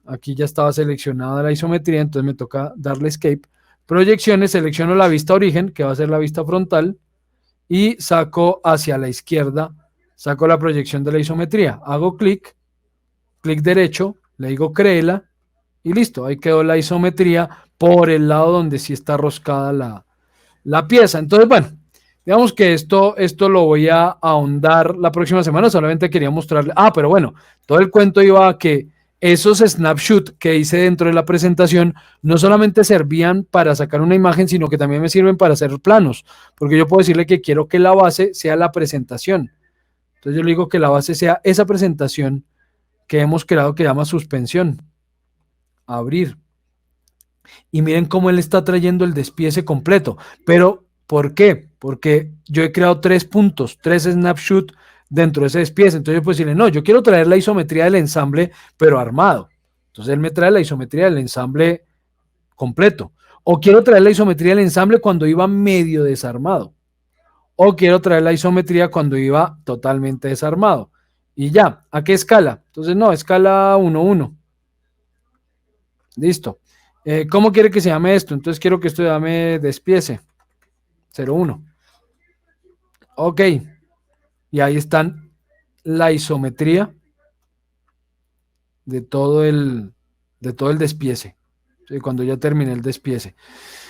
aquí ya estaba seleccionada la isometría, entonces me toca darle escape. Proyecciones, selecciono la vista origen, que va a ser la vista frontal, y saco hacia la izquierda, saco la proyección de la isometría. Hago clic derecho, le digo créela, y listo, ahí quedó la isometría por el lado donde sí está roscada la pieza. Entonces, bueno, digamos que esto lo voy a ahondar la próxima semana, solamente quería mostrarle. Ah, pero bueno, todo el cuento iba a que esos snapshots que hice dentro de la presentación no solamente servían para sacar una imagen, sino que también me sirven para hacer planos, porque yo puedo decirle que quiero que la base sea la presentación. Entonces yo le digo que la base sea esa presentación que hemos creado que llama suspensión. Abrir. Y miren cómo él está trayendo el despiece completo. Pero, ¿por qué? Porque yo he creado 3 puntos, 3 snapshots dentro de ese despiece. Entonces yo puedo decirle, no, yo quiero traer la isometría del ensamble, pero armado. Entonces él me trae la isometría del ensamble completo. O quiero traer la isometría del ensamble cuando iba medio desarmado. O quiero traer la isometría cuando iba totalmente desarmado. Y ya, ¿a qué escala? Entonces no, escala 1:1. Listo. ¿Cómo quiere que se llame esto? Entonces quiero que esto llame despiece 0:1. Ok. Y ahí están la isometría de todo el despiece. ¿Sí? Cuando ya terminé el despiece.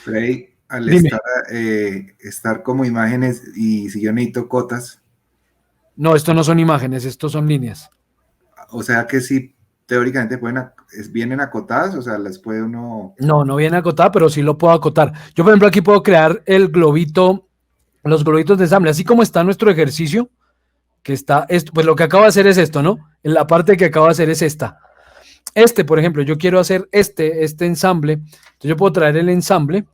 Freddy, al Dime. estar como imágenes y si yo necesito cotas, No, esto no son imágenes, esto son líneas. o sea que sí, teóricamente vienen acotadas, o sea, las puede uno... No, no viene acotada, pero sí lo puedo acotar. Yo, por ejemplo, aquí puedo crear el globito, los globitos de ensamble, así como está nuestro ejercicio, que está esto, pues lo que acabo de hacer es esto, ¿no? La parte que acabo de hacer es esta. Por ejemplo, yo quiero hacer este ensamble, entonces yo puedo traer el ensamble,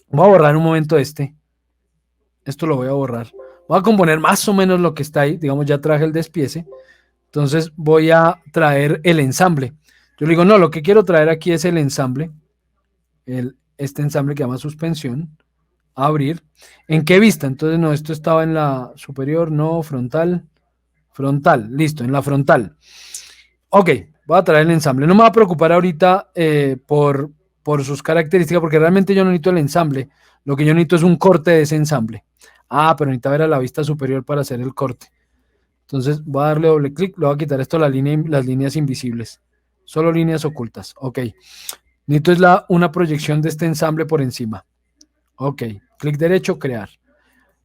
voy a borrar un momento esto lo voy a borrar, voy a componer más o menos lo que está ahí, digamos ya traje el despiece, entonces voy a traer el ensamble. Yo le digo, no, lo que quiero traer aquí es el ensamble, este ensamble que llama suspensión, abrir. ¿En qué vista? Entonces, no, esto estaba en la superior, no, frontal, listo, en la frontal. Ok, voy a traer el ensamble. No me va a preocupar ahorita por sus características, porque realmente yo no necesito el ensamble. Lo que yo necesito es un corte de ese ensamble. Ah, pero necesita ver a la vista superior para hacer el corte. Entonces voy a darle doble clic, le voy a quitar esto, las líneas invisibles. Solo líneas ocultas. Ok. Necesito es una proyección de este ensamble por encima. Ok. Clic derecho, crear.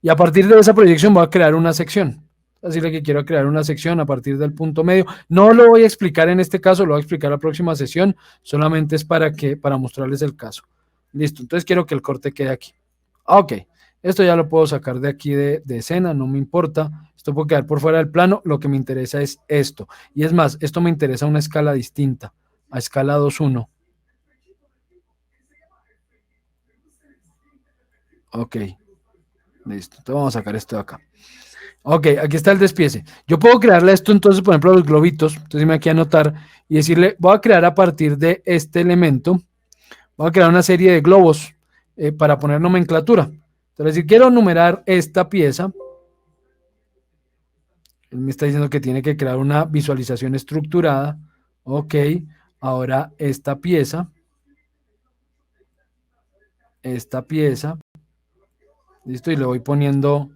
Y a partir de esa proyección voy a crear una sección. Así que quiero crear una sección a partir del punto medio. No lo voy a explicar en este caso, lo voy a explicar la próxima sesión. Solamente es para mostrarles el caso. Listo. Entonces quiero que el corte quede aquí. Ok. Esto ya lo puedo sacar de aquí de escena, no me importa. Esto puede quedar por fuera del plano. Lo que me interesa es esto. Y es más, esto me interesa a una escala distinta, a escala 2:1. Ok. Listo. Entonces vamos a sacar esto de acá. Ok, aquí está el despiece. Yo puedo crearle esto entonces, por ejemplo, a los globitos. Entonces me aquí a anotar y decirle, voy a crear a partir de este elemento, voy a crear una serie de globos para poner nomenclatura. Entonces, si quiero numerar esta pieza, él me está diciendo que tiene que crear una visualización estructurada. Ok, ahora esta pieza, listo, y le voy poniendo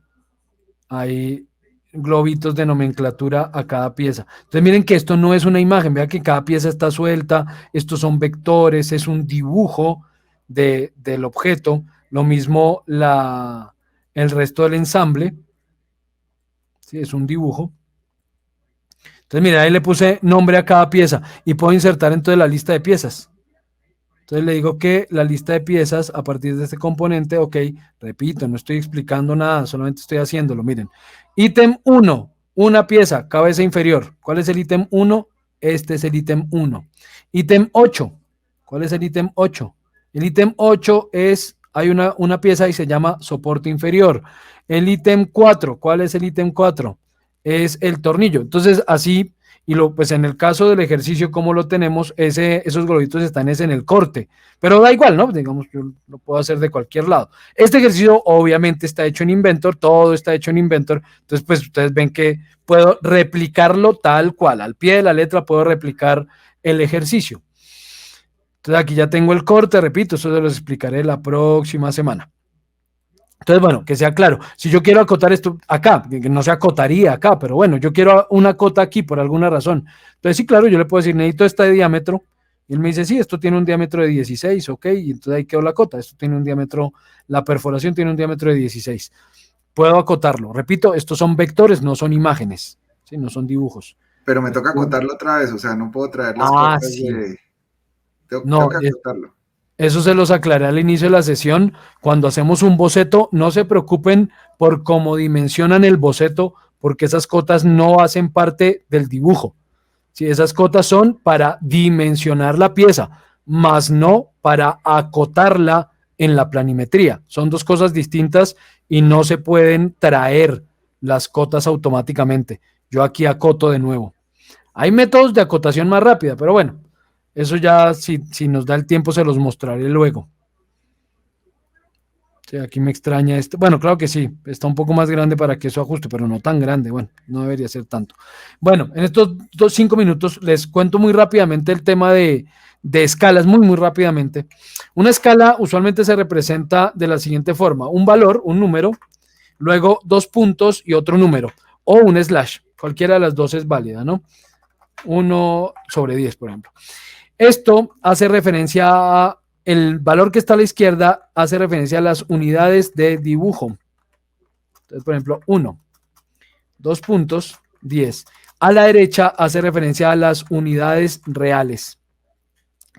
ahí globitos de nomenclatura a cada pieza. Entonces miren que esto no es una imagen, vean que cada pieza está suelta, estos son vectores, es un dibujo del objeto, lo mismo el resto del ensamble, ¿sí? Es un dibujo. Entonces mira, ahí le puse nombre a cada pieza y puedo insertar entonces la lista de piezas. Entonces le digo que la lista de piezas a partir de este componente, ok, repito, no estoy explicando nada, solamente estoy haciéndolo, miren. Ítem 1, una pieza, cabeza inferior. ¿Cuál es el ítem 1? Este es el ítem 1. Ítem 8, ¿cuál es el ítem 8? El ítem 8 hay una pieza y se llama soporte inferior. El ítem 4, ¿cuál es el ítem 4? Es el tornillo. Entonces así... Y pues en el caso del ejercicio, como lo tenemos, esos globitos están en el corte. Pero da igual, ¿no? Digamos, yo lo puedo hacer de cualquier lado. Este ejercicio obviamente está hecho en Inventor, todo está hecho en Inventor. Entonces, pues ustedes ven que puedo replicarlo tal cual. Al pie de la letra puedo replicar el ejercicio. Entonces aquí ya tengo el corte, repito, eso se los explicaré la próxima semana. Entonces, bueno, que sea claro, si yo quiero acotar esto acá, que no se acotaría acá, pero bueno, yo quiero una cota aquí por alguna razón. Entonces, sí, claro, yo le puedo decir, necesito este diámetro, Y él me dice, sí, esto tiene un diámetro de 16, ok, y entonces ahí quedó la cota, esto tiene un diámetro, la perforación tiene un diámetro de 16. Puedo acotarlo. Repito, estos son vectores, no son imágenes, ¿sí? No son dibujos. Pero me toca acotarlo otra vez, o sea, no puedo traer las Ah, cotas sí. de... Tengo No, que acotarlo. eso se los aclaré al inicio de la sesión. Cuando hacemos un boceto, no se preocupen por cómo dimensionan el boceto, porque esas cotas no hacen parte del dibujo. Sí, esas cotas son para dimensionar la pieza, más no para acotarla en la planimetría. Son dos cosas distintas y no se pueden traer las cotas automáticamente. Yo aquí acoto de nuevo. Hay métodos de acotación más rápida, pero bueno, eso ya si nos da el tiempo se los mostraré luego. Sí, aquí me extraña esto. Bueno, claro que sí, está un poco más grande para que eso ajuste, pero no tan grande. Bueno, no debería ser tanto. Bueno, en estos 5 minutos les cuento muy rápidamente el tema de escalas, muy rápidamente. Una escala usualmente se representa de la siguiente forma: un valor, un número, luego 2 puntos y otro número, o un slash. Cualquiera de las dos es válida, ¿no? 1/10, por ejemplo. Esto hace referencia a el valor que está a la izquierda, hace referencia a las unidades de dibujo. Entonces, por ejemplo, 1, 2 puntos, 10. A la derecha hace referencia a las unidades reales.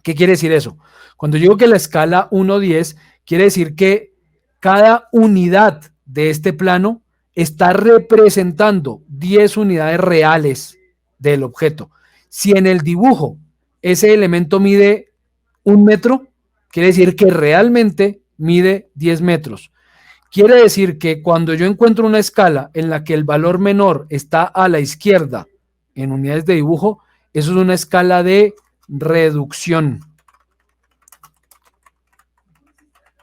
¿Qué quiere decir eso? Cuando digo que la escala 1/10, quiere decir que cada unidad de este plano está representando 10 unidades reales del objeto. Si en el dibujo ese elemento mide 1 metro, quiere decir que realmente mide 10 metros. Quiere decir que cuando yo encuentro una escala en la que el valor menor está a la izquierda en unidades de dibujo, eso es una escala de reducción.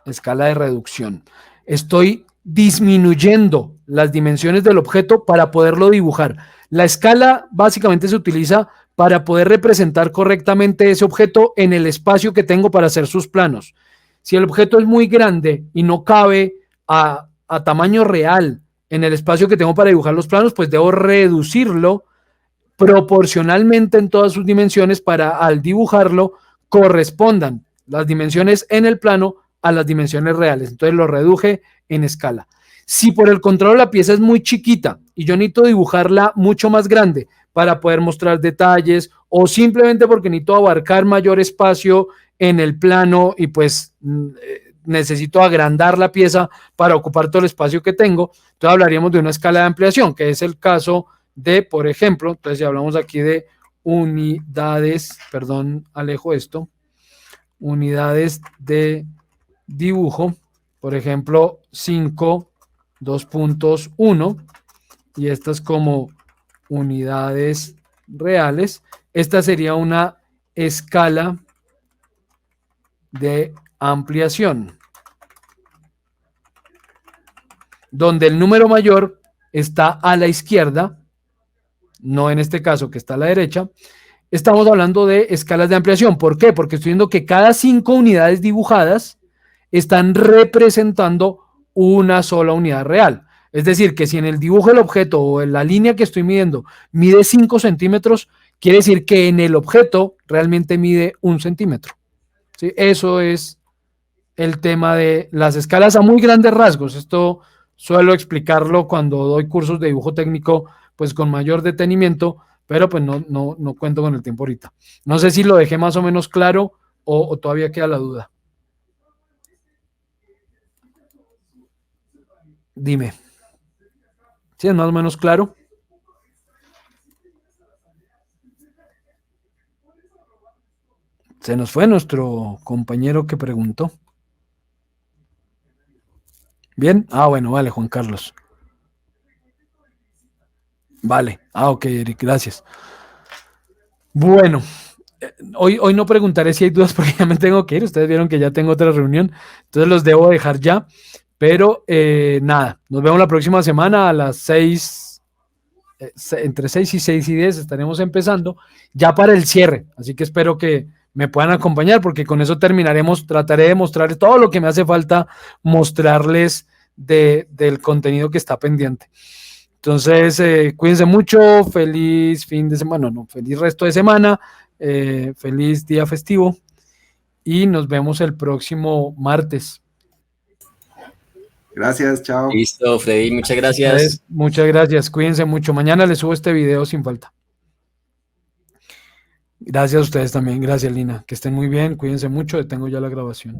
Escala de reducción. Estoy disminuyendo las dimensiones del objeto para poderlo dibujar. La escala básicamente se utiliza para poder representar correctamente ese objeto en el espacio que tengo para hacer sus planos. Si el objeto es muy grande y no cabe a tamaño real en el espacio que tengo para dibujar los planos, pues debo reducirlo proporcionalmente en todas sus dimensiones para al dibujarlo correspondan las dimensiones en el plano a las dimensiones reales. Entonces lo reduje en escala. Si por el contrario la pieza es muy chiquita y yo necesito dibujarla mucho más grande para poder mostrar detalles o simplemente porque necesito abarcar mayor espacio en el plano y pues necesito agrandar la pieza para ocupar todo el espacio que tengo, entonces hablaríamos de una escala de ampliación, que es el caso de, por ejemplo, entonces si hablamos aquí de unidades, perdón, alejo esto, unidades de dibujo, por ejemplo, 5, 2.1, y estas como unidades reales, esta sería una escala de ampliación, donde el número mayor está a la izquierda, no en este caso que está a la derecha. Estamos hablando de escalas de ampliación. ¿Por qué? Porque estoy viendo que cada 5 unidades dibujadas están representando una sola unidad real. Es decir, que si en el dibujo del objeto o en la línea que estoy midiendo mide 5 centímetros, quiere decir que en el objeto realmente mide 1 centímetro. ¿Sí? Eso es el tema de las escalas a muy grandes rasgos. Esto suelo explicarlo cuando doy cursos de dibujo técnico, pues con mayor detenimiento, pero pues no cuento con el tiempo ahorita. No sé si lo dejé más o menos claro o todavía queda la duda. Dime. ¿Sí es más o menos claro? Se nos fue nuestro compañero que preguntó. ¿Bien? Ah, bueno, vale, Juan Carlos. Vale. Ah, ok, Eric, gracias. Bueno, hoy no preguntaré si hay dudas porque ya me tengo que ir. Ustedes vieron que ya tengo otra reunión, entonces los debo dejar ya. Pero nada, nos vemos la próxima semana a las 6, entre 6 y 6 y 10 estaremos empezando ya para el cierre. Así que espero que me puedan acompañar porque con eso terminaremos. Trataré de mostrarles todo lo que me hace falta mostrarles del contenido que está pendiente. Entonces, cuídense mucho, feliz fin de semana, no, feliz resto de semana, feliz día festivo y nos vemos el próximo martes. Gracias, chao. Listo, Freddy, muchas gracias. Muchas gracias, cuídense mucho. Mañana les subo este video sin falta. Gracias a ustedes también, gracias Lina, que estén muy bien, cuídense mucho, detengo ya la grabación.